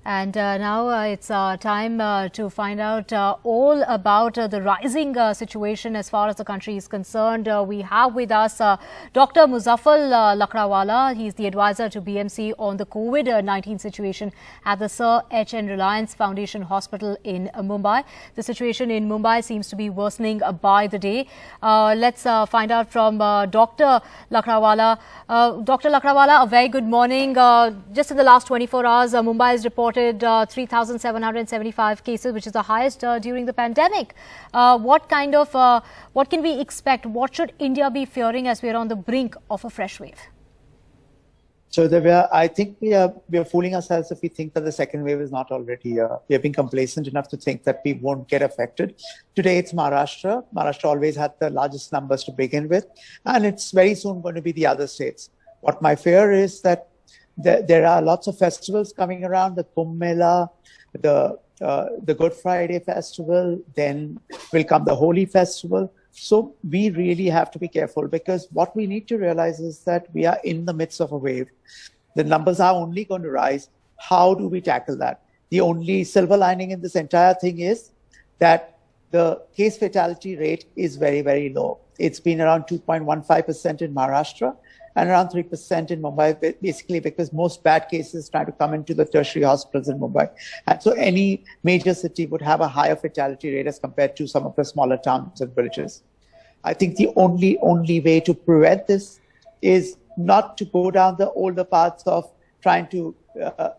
A: And now it's time to find out all about the rising situation as far as the country is concerned. We have with us Dr. Muzaffar Lakrawala. He is the advisor to BMC on the COVID-19 situation at the Sir H.N. Reliance Foundation Hospital in Mumbai. The situation in Mumbai seems to be worsening by the day. Let's find out from Dr. Lakrawala. Dr. Lakrawala, a very good morning. Just in the last 24 hours, Mumbai has reported 3,775 cases, which is the highest during the pandemic. What can we expect? What should India be fearing as we are on the brink of a fresh wave?
D: So I think we are fooling ourselves if we think that the second wave is not already here. We have been complacent enough to think that we won't get affected. Today it's Maharashtra. Maharashtra always had the largest numbers to begin with, and it's very soon going to be the other states. What my fear is that there are lots of festivals coming around, the Kumbh Mela, the Good Friday festival, then will come the Holi festival. So we really have to be careful, because what we need to realize is that we are in the midst of a wave. The numbers are only going to rise. How do we tackle that? The only silver lining in this entire thing is that the case fatality rate is very, very low. It's been around 2.15% in Maharashtra and around 3% in Mumbai, basically because most bad cases try to come into the tertiary hospitals in Mumbai. And so any major city would have a higher fatality rate as compared to some of the smaller towns and villages. I think the only way to prevent this is not to go down the older paths of trying to,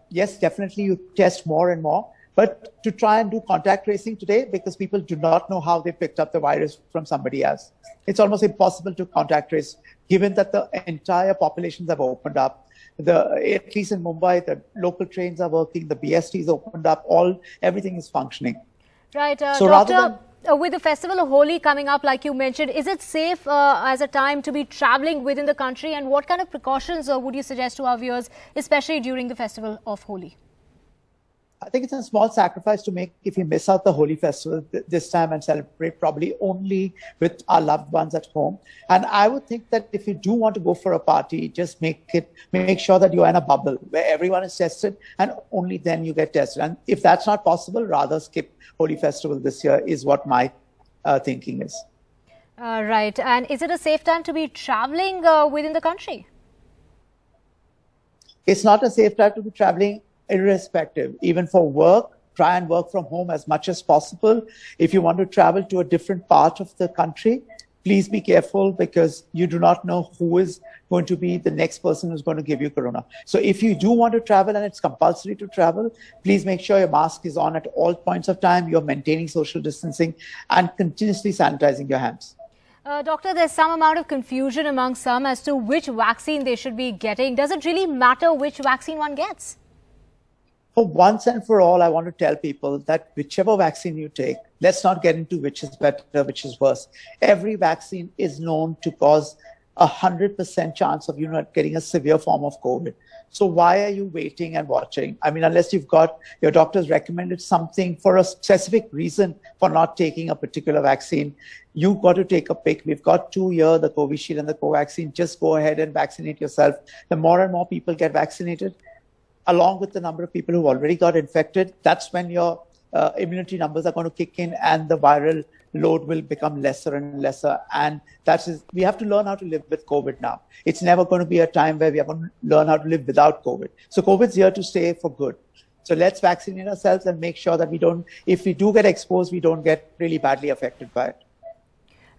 D: yes, definitely you test more and more, but to try and do contact tracing today, because people do not know how they picked up the virus from somebody else. It's almost impossible to contact trace, given that the entire populations have opened up. At least in Mumbai, the local trains are working, the BSTs opened up, everything is functioning.
A: Right,
D: so
A: Doctor, with the festival of Holi coming up, like you mentioned, is it safe as a time to be travelling within the country, and what kind of precautions would you suggest to our viewers, especially during the festival of Holi?
D: I think it's a small sacrifice to make if you miss out the Holi festival this time and celebrate probably only with our loved ones at home. And I would think that if you do want to go for a party, just make sure that you're in a bubble where everyone is tested, and only then you get tested. And if that's not possible, rather skip Holi festival this year is what my thinking is.
A: Right. And is it a safe time to be traveling within the country?
D: It's not a safe time to be traveling irrespective. Even for work, try and work from home as much as possible. If you want to travel to a different part of the country, please be careful, because you do not know who is going to be the next person who's going to give you corona. So if you do want to travel and it's compulsory to travel, please make sure your mask is on at all points of time, you're maintaining social distancing and continuously sanitizing your hands.
A: Doctor, there's some amount of confusion among some as to which vaccine they should be getting. Does it really matter which vaccine one gets?
D: For once and for all, I want to tell people that whichever vaccine you take, let's not get into which is better, which is worse. Every vaccine is known to cause 100% chance of you not getting a severe form of COVID. So why are you waiting and watching? I mean, unless you've got your doctor's recommended something for a specific reason for not taking a particular vaccine, you've got to take a pick. We've got 2 here, the Covishield and the Covaxin. Just go ahead and vaccinate yourself. The more and more people get vaccinated, along with the number of people who already got infected, that's when your immunity numbers are going to kick in and the viral load will become lesser and lesser. And we have to learn how to live with COVID now. It's never going to be a time where we are going to learn how to live without COVID. So COVID's here to stay for good. So let's vaccinate ourselves and make sure that if we do get exposed, we don't get really badly affected by it.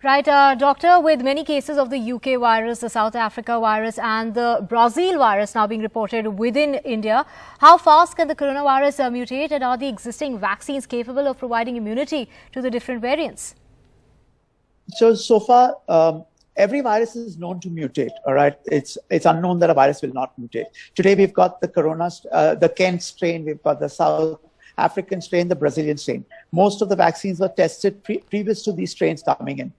A: Right, Doctor, with many cases of the UK virus, the South Africa virus and the Brazil virus now being reported within India, how fast can the coronavirus mutate, and are the existing vaccines capable of providing immunity to the different variants?
D: So far, every virus is known to mutate, all right? It's unknown that a virus will not mutate. Today, we've got the Kent strain, we've got the South African strain, the Brazilian strain. Most of the vaccines were tested previous to these strains coming in.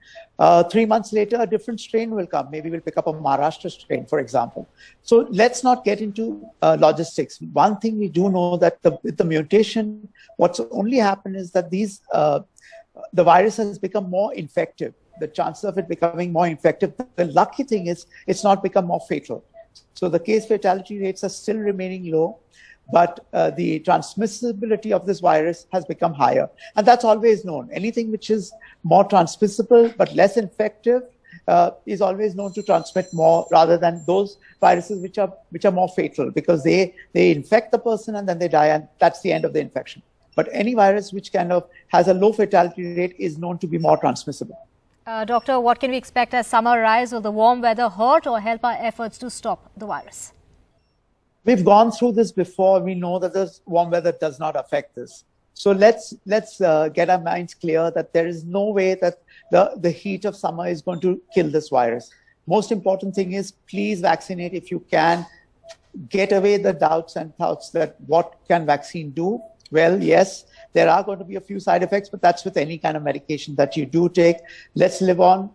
D: 3 months later, a different strain will come. Maybe we'll pick up a Maharashtra strain, for example. So let's not get into logistics. One thing we do know that the mutation, what's only happened is that the virus has become more infective. The chances of it becoming more infective, the lucky thing is it's not become more fatal. So the case fatality rates are still remaining low, but the transmissibility of this virus has become higher. And that's always known. Anything which is more transmissible but less infective is always known to transmit more, rather than those viruses which are more fatal, because they infect the person and then they die, and that's the end of the infection. But any virus which kind of has a low fatality rate is known to be more transmissible.
A: Doctor, what can we expect as summer arrives? Will the warm weather hurt or help our efforts to stop the virus?
D: We've gone through this before. We know that this warm weather does not affect this. So let's get our minds clear that there is no way that the heat of summer is going to kill this virus. Most important thing is, please vaccinate if you can. get away the doubts and thoughts that what can vaccine do? Well, yes, there are going to be a few side effects, but that's with any kind of medication that you do take. Let's live on.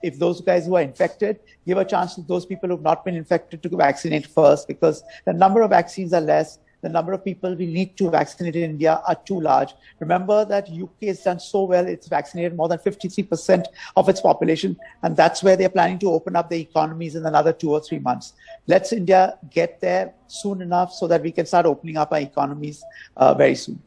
D: If those guys who are infected, give a chance to those people who have not been infected to vaccinate first, because the number of vaccines are less. The number of people we need to vaccinate in India are too large. Remember that UK has done so well. It's vaccinated more than 53% of its population. And that's where they're planning to open up the economies in another 2 or 3 months. Let's India get there soon enough so that we can start opening up our economies very soon.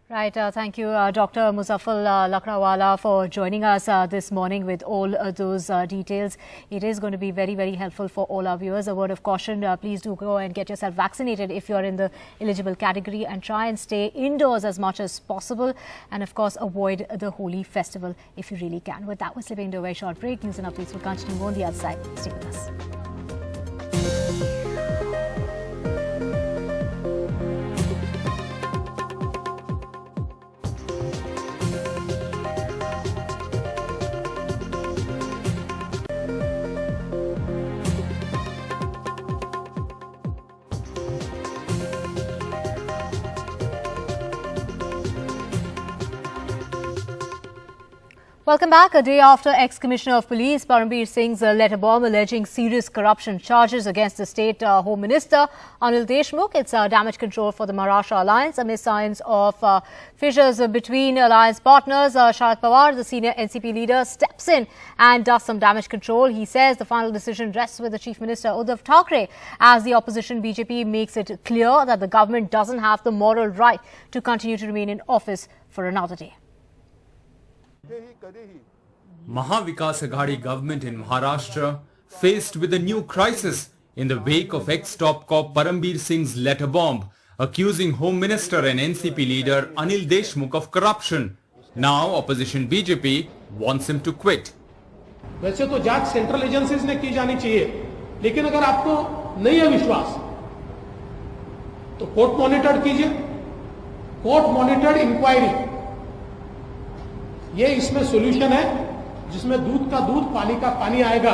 A: Right. Thank you, Dr. Muzaffar Lakdawala, for joining us this morning with all those details. It is going to be very, very helpful for all our viewers. A word of caution, please do go and get yourself vaccinated if you're in the eligible category, and try and stay indoors as much as possible. And of course, avoid the Holi festival if you really can. With that, we're slipping into a very short break. News and updates will continue on the other side. Stay with us. Welcome back. A day after ex-Commissioner of Police Parambir Singh's letter bomb alleging serious corruption charges against the State Home Minister Anil Deshmukh, it's damage control for the Maharashtra Alliance amid signs of fissures between alliance partners. Sharad Pawar, the senior NCP leader, steps in and does some damage control. He says the final decision rests with the Chief Minister Uddhav Thackeray, as the opposition BJP makes it clear that the government doesn't have the moral right to continue to remain in office for another day.
F: Mahavikas Aghadi government in Maharashtra faced with a new crisis in the wake of ex-top cop Parambir Singh's letter bomb accusing Home Minister and NCP leader Anil Deshmukh of corruption. Now opposition BJP wants him to quit.
G: वैसे तो जांच central agencies ने की जानी चाहिए, लेकिन अगर आपको नहीं है विश्वास तो कोर्ट मॉनिटर्ड कीजिए, कोर्ट मॉनिटर्ड इंक्वायरी, ये इसमें सॉल्यूशन है जिसमें दूध का दूध पानी का पानी आएगा.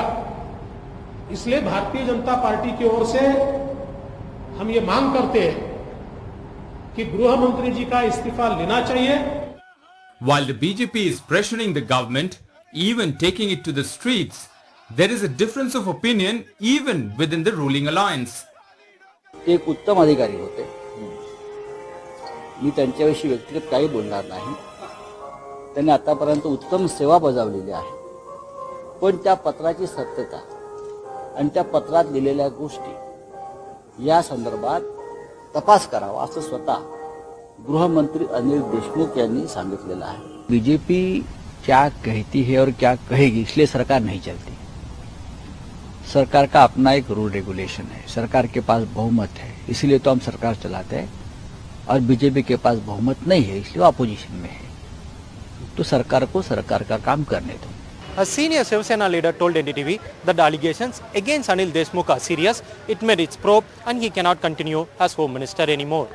G: इसलिए भारतीय जनता पार्टी की ओर से हम ये मांग करते हैं कि गृह मंत्री जी का इस्तीफा लेना चाहिए.
F: While the BJP is pressuring the government, even taking it to the streets, there is a difference of opinion even within the ruling alliance.
W: एक उत्तम अधिकारी होते, मी त्यांच्याविषयी व्यक्तिगत काही बोलणार नाही. त्यांनी आतापर्यंत उत्तम सेवा बजावलेली आहे, पण त्या पत्राची सत्यता आणि त्या पत्रात लिहिलेल्या गोष्टी या संदर्भात तपास करावा असं स्वतः गृहमंत्री अनिल देशमुख यांनी सांगितलेलं आहे. बीजेपी क्या कहती है और क्या कहेगी इसलिए सरकार नहीं चलती. सरकार का अपना एक रूल रेगुलेशन है, सरकार के पास बहुमत है इसलिए तो हम सरकार चलाते हैं, और बीजेपी के पास बहुमत नहीं है इसलिए अपोजिशन में है. तो सरकार को सरकार का काम करने दो.
E: A senior Shiv Sena leader told NDTV that the allegations against Anil Deshmukh are serious, it merits probe and he cannot continue as Home Minister anymore.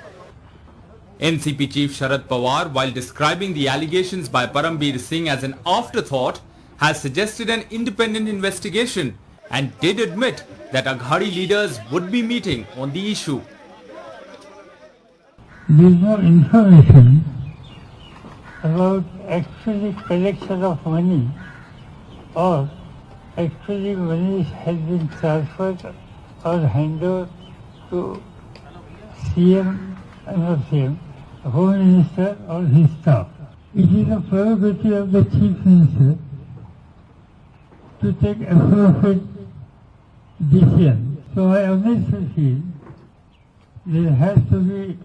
F: NCP Chief Sharad Pawar, while describing the allegations by Parambir Singh as an afterthought, has suggested an independent investigation and did admit that Aghadi leaders would be meeting on the issue.
X: There is no information about actually collection of money or actually money has been transferred or handed over to CM and not CM, Home Minister or his staff. It is a prerogative of the Chief Minister to take appropriate decision. So I honestly feel there has to be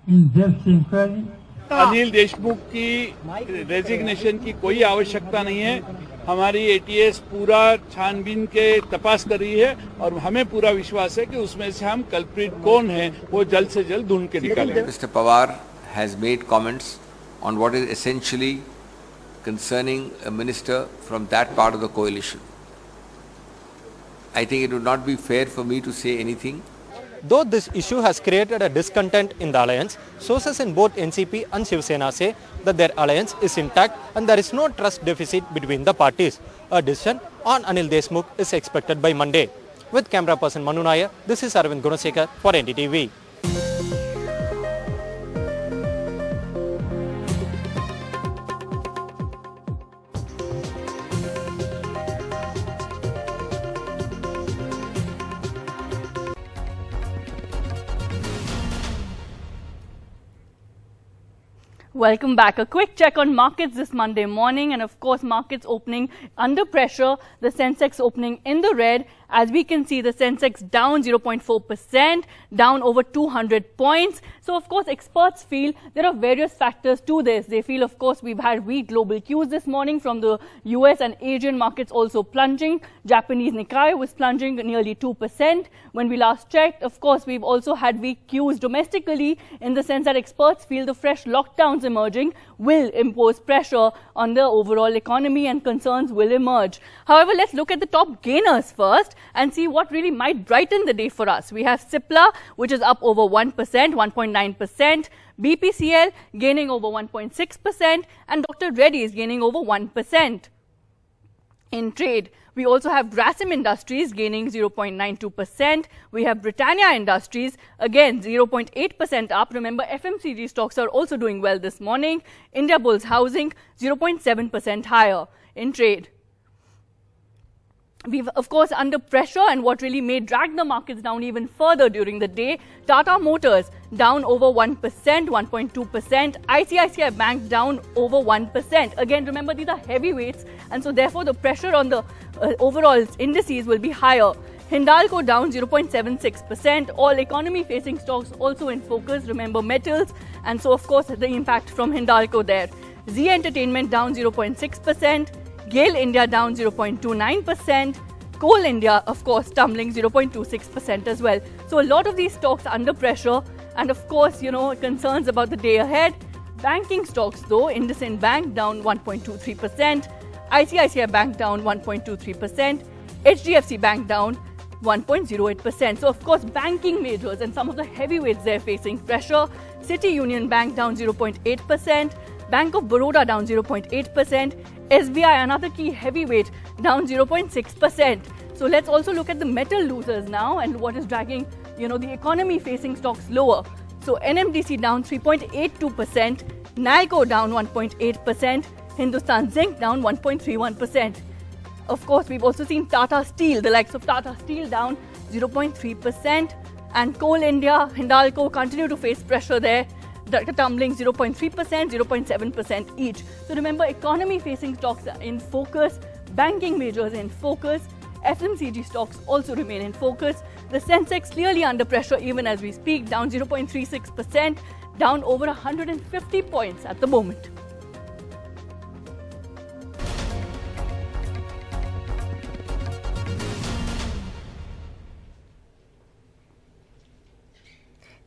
X: in-depth inquiry.
Y: Anil Deshmukh की resignation की कोई आवश्यकता नहीं है. हमारी ATS पूरा छानबीन के तपास कर रही है और हमें पूरा विश्वास है कि उसमें से हम कल्प्रिट कौन है वो जल्द से जल्द ढूंढ के निकालेंगे.
H: Mr. Pawar has made comments on what is essentially concerning a minister from that part of the coalition. I think it would not be fair for me to say anything.
E: Though this issue has created a discontent in the alliance, sources in both NCP and Shiv Sena say that their alliance is intact and there is no trust deficit between the parties. A decision on Anil Deshmukh is expected by Monday. With camera person Manu Nair, this is Arvind Gunasekar for NDTV.
K: Welcome back. A quick check on markets this Monday morning, and of course markets opening under pressure. The Sensex opening in the red. As we can see, the Sensex down 0.4%, down over 200 points. So of course experts feel there are various factors to this. They feel of course we've had weak global cues this morning from the US and Asian markets also plunging. Japanese Nikkei was plunging nearly 2%. When we last checked, of course we've also had weak cues domestically, in the sense that experts feel the fresh lockdowns emerging will impose pressure on the overall economy and concerns will emerge. However, let's look at the top gainers first and see what really might brighten the day for us. We have Cipla, which is up over 1%, 1.9%. BPCL gaining over 1.6%, and Dr. Reddy's gaining over 1%. In trade, we also have Grasim Industries gaining 0.92%. We have Britannia Industries, again 0.8% up. Remember, FMCG stocks are also doing well this morning. Indiabulls Housing 0.7% higher in trade. We've, of course, under pressure, and what really may drag the markets down even further during the day, Tata Motors down over 1%, 1.2%. ICICI Bank down over 1%. Again, remember, these are heavyweights, and so therefore the pressure on the overall indices will be higher. Hindalco down 0.76%. All economy-facing stocks also in focus. Remember, metals, and so of course the impact from Hindalco there. Zee Entertainment down 0.6%. GAIL India down 0.29%. Coal India, of course, tumbling 0.26% as well. So a lot of these stocks under pressure, and of course, concerns about the day ahead. Banking stocks though, IndusInd Bank down 1.23%. ICICI Bank down 1.23%. HDFC Bank down 1.08%. So of course, banking majors and some of the heavyweights they're facing pressure. City Union Bank down 0.8%. Bank of Baroda down 0.8%. SBI, another key heavyweight, down 0.6%. So let's also look at the metal losers now and what is dragging, the economy-facing stocks lower. So NMDC down 3.82%, NALCO down 1.8%, Hindustan Zinc down 1.31%. Of course, we've also seen Tata Steel, the likes of Tata Steel down 0.3%, and Coal India, Hindalco continue to face pressure there, tumbling 0.3%, 0.7% each. So remember, economy-facing stocks are in focus, banking majors in focus, FMCG stocks also remain in focus. The Sensex clearly under pressure even as we speak, down 0.36%, down over 150 points at the moment.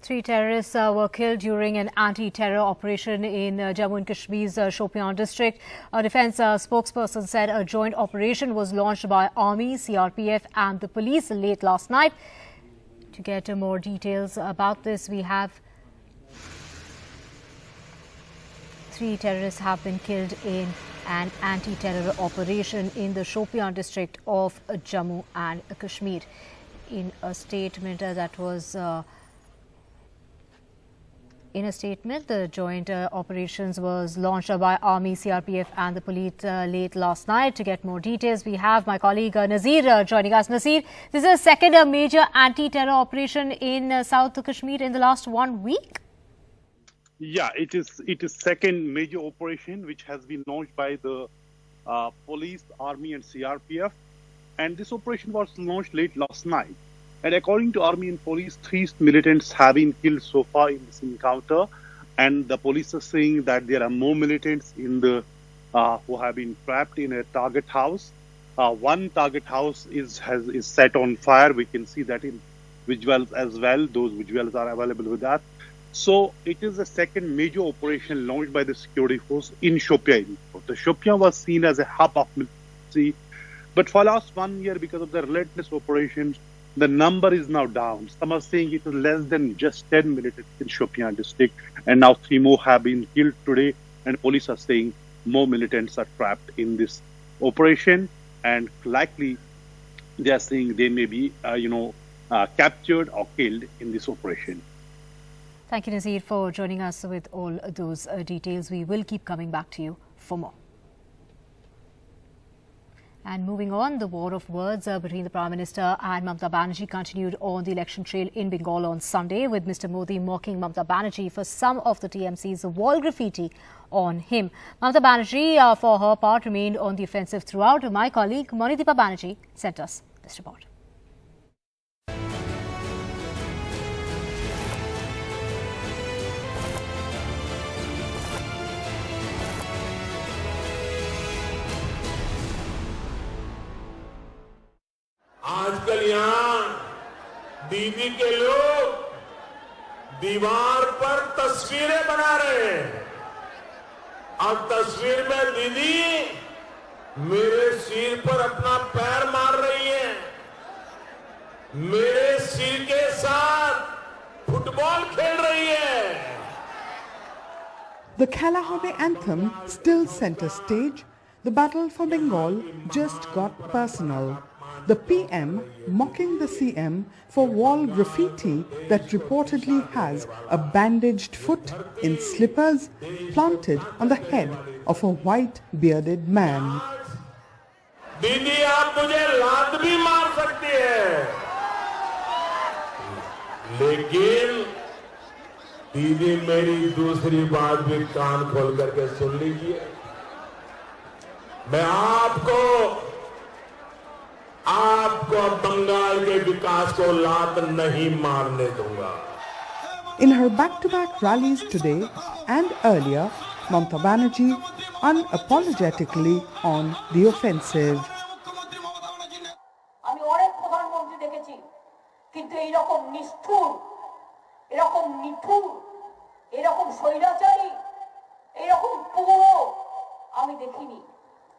A: Three terrorists were killed during an anti-terror operation in Jammu and Kashmir's Shopian district. A defense spokesperson said a joint operation was launched by Army, CRPF and the police late last night. To get more details about this, we have three terrorists have been killed in an anti-terror operation in the Shopian district of Jammu and Kashmir. In a statement the joint operations was launched by Army, CRPF and the police late last night. To get more details, we have my colleague Nazir joining us. Nazir, this is a second major anti-terror operation in South Kashmir in the last 1 week?
L: Yeah, it is second major operation which has been launched by the police, Army and CRPF. And this operation was launched late last night. And according to Army and police, 3 militants have been killed so far in this encounter. And the police are saying that there are more militants in the who have been trapped in a target house. One target house is set on fire. We can see that in visuals as well. Those visuals are available with that. So it is the second major operation launched by the security force in Shopian. The Shopian was seen as a hub of military. But for last 1 year, because of the relentless operations, the number is now down. Some are saying it is less than just 10 militants in Shopian district, and now 3 more have been killed today, and police are saying more militants are trapped in this operation, and likely they are saying they may be, captured or killed in this operation.
A: Thank you, Nazir, for joining us with all those details. We will keep coming back to you for more. And moving on, the war of words between the Prime Minister and Mamata Banerjee continued on the election trail in Bengal on Sunday, with Mr. Modi mocking Mamata Banerjee for some of the TMC's wall graffiti on him. Mamata Banerjee, for her part, remained on the offensive throughout. My colleague Monideepa Banerjee sent us this report.
M: आजकल यहाँ दीदी के लोग दीवार पर तस्वीरें बना रहे हैं और तस्वीर में दीदी मेरे सिर पर अपना पैर मार रही है, मेरे सिर के साथ फुटबॉल खेल रही है।
N: The Kalahari anthem still center stage. The battle for Bengal just got personal. The PM mocking the CM for wall graffiti that reportedly has a bandaged foot in slippers planted on the head of a white bearded man.
M: दीदी आप मुझे लात भी मार सकती है, लेकिन दीदी मेरी दूसरी बात भी कान खोल करके सुन लीजिए। मैं आपको बंगाल के विकास को लात नहीं मारने दूंगा।
N: In her back-to-back rallies today and earlier, Mamata Banerjee unapologetically on the offensive.
P: আমি অনেক প্রধানমন্ত্রী দেখেছি, কিন্তু এইরকম নিষ্ঠুর, এরকম নিঠুর, এরকম স্বৈরাচারী, এরকম পুরো আমি দেখিনি।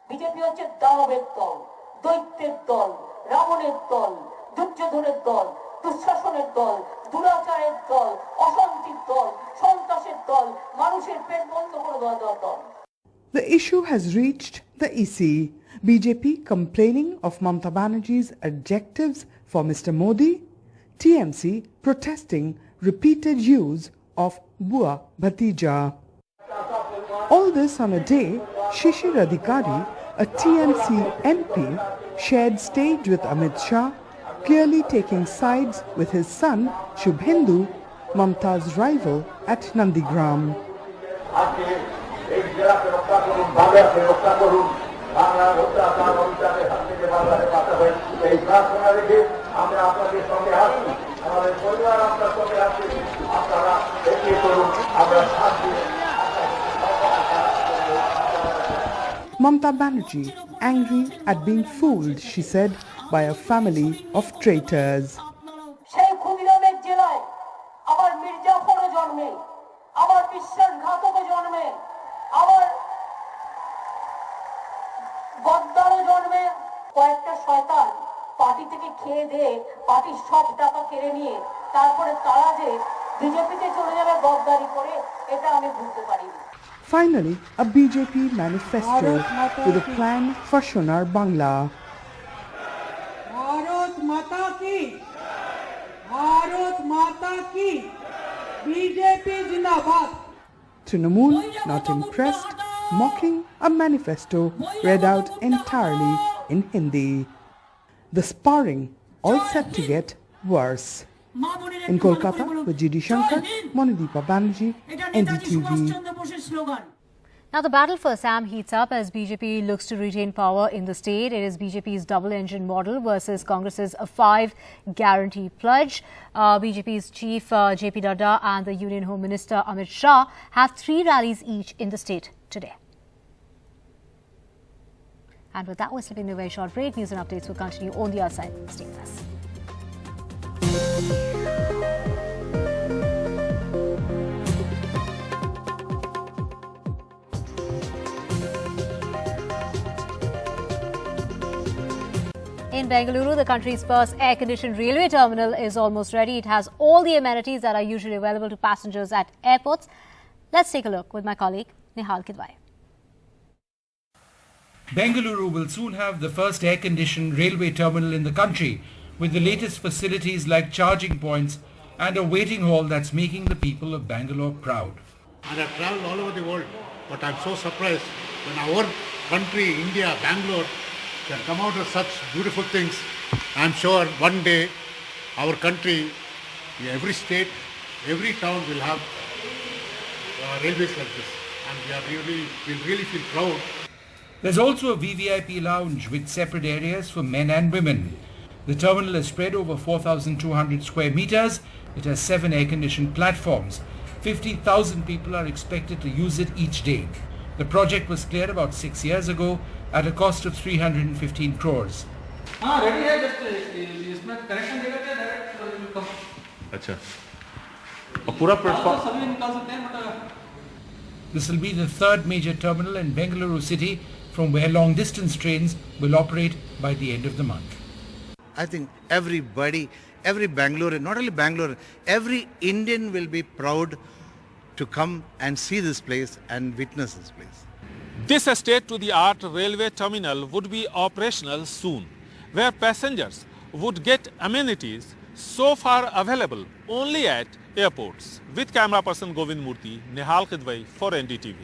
P: বিজেপি হচ্ছে দানবের দল, দৈত্যের দল, রাবণের দল, দুর্যোধনের দল, দুঃশাসনের দল, দুরাচারের দল, অশান্তির দল, সন্ত্রাসের দল, মানুষের পেট বন্ধ করে দেওয়ার দল।
N: The issue has reached the EC. BJP complaining of Mamata Banerjee's adjectives for Mr. Modi, TMC protesting repeated use of Bua Bhatija. All this on a day Shishir Adhikari, a TMC MP, shared stage with Amit Shah, clearly taking sides with his son Shubhendu, Mamata's rival at Nandigram. Mamata Banerjee, angry at being fooled, she said, by a family of traitors.
P: সেই ক্ষুদিরামের জেলায় আমার মির্জাফরও জন্মে, আমার বিশ্বাসঘাতকও জন্মে, আমার গদ্দারও জন্মে। কয়েকটা শয়তান পার্টি থেকে খেয়ে দিয়ে পার্টির সব টাকা কেড়ে নিয়ে তারপরে তারা যে বিজেপিতে চলে যাবে গদ্দারি করে, এটা আমি বুঝতে পারিনি।
N: Finally, a BJP manifesto with a plan for Sonar Bangla.
P: Bharat माता की, भारत माता की, बीजेपी जिंदाबाद।
N: Trinamool, not impressed, mocking a manifesto read out entirely in Hindi. The sparring all set to get worse. In Kolkata, with GD Shankar, Monideepa Banerjee, NDTV.
A: Now, the battle for Assam heats up as BJP looks to retain power in the state. It is BJP's double-engine model versus Congress's 5-guarantee pledge. BJP's chief JP Nadda and the Union Home Minister Amit Shah have 3 rallies each in the state today. And with that, we're slipping into a very short break. News and updates will continue on the other side. Stay with us. In Bengaluru, the country's first air-conditioned railway terminal is almost ready. It has all the amenities that are usually available to passengers at airports. Let's take a look with my colleague, Nihal Kidwai.
U: Bengaluru will soon have the first air-conditioned railway terminal in the country, with the latest facilities like charging points and a waiting hall that's making the people of Bangalore proud.
O: And I've traveled all over the world, but I'm so surprised when our country, India, Bangalore, can come out with such beautiful things. I'm sure one day our country, every state, every town will have railways like this, and we'll really feel proud.
U: There's also a VVIP lounge with separate areas for men and women. The terminal is spread over 4,200 square meters. It has 7 air-conditioned platforms. 50,000 people are expected to use it each day. The project was cleared about 6 years ago at a cost of 315 crores. This will be the third major terminal in Bengaluru city, from where long-distance trains will operate by the end of the month.
Q: I think everybody, every Bangalorean, not only Bangalore, every Indian will be proud to come and see this place and witness this place.
R: This state-to-the-art railway terminal would be operational soon, where passengers would get amenities so far available only at airports. With camera person Govind Murthy, Nehal Khidwai for NDTV.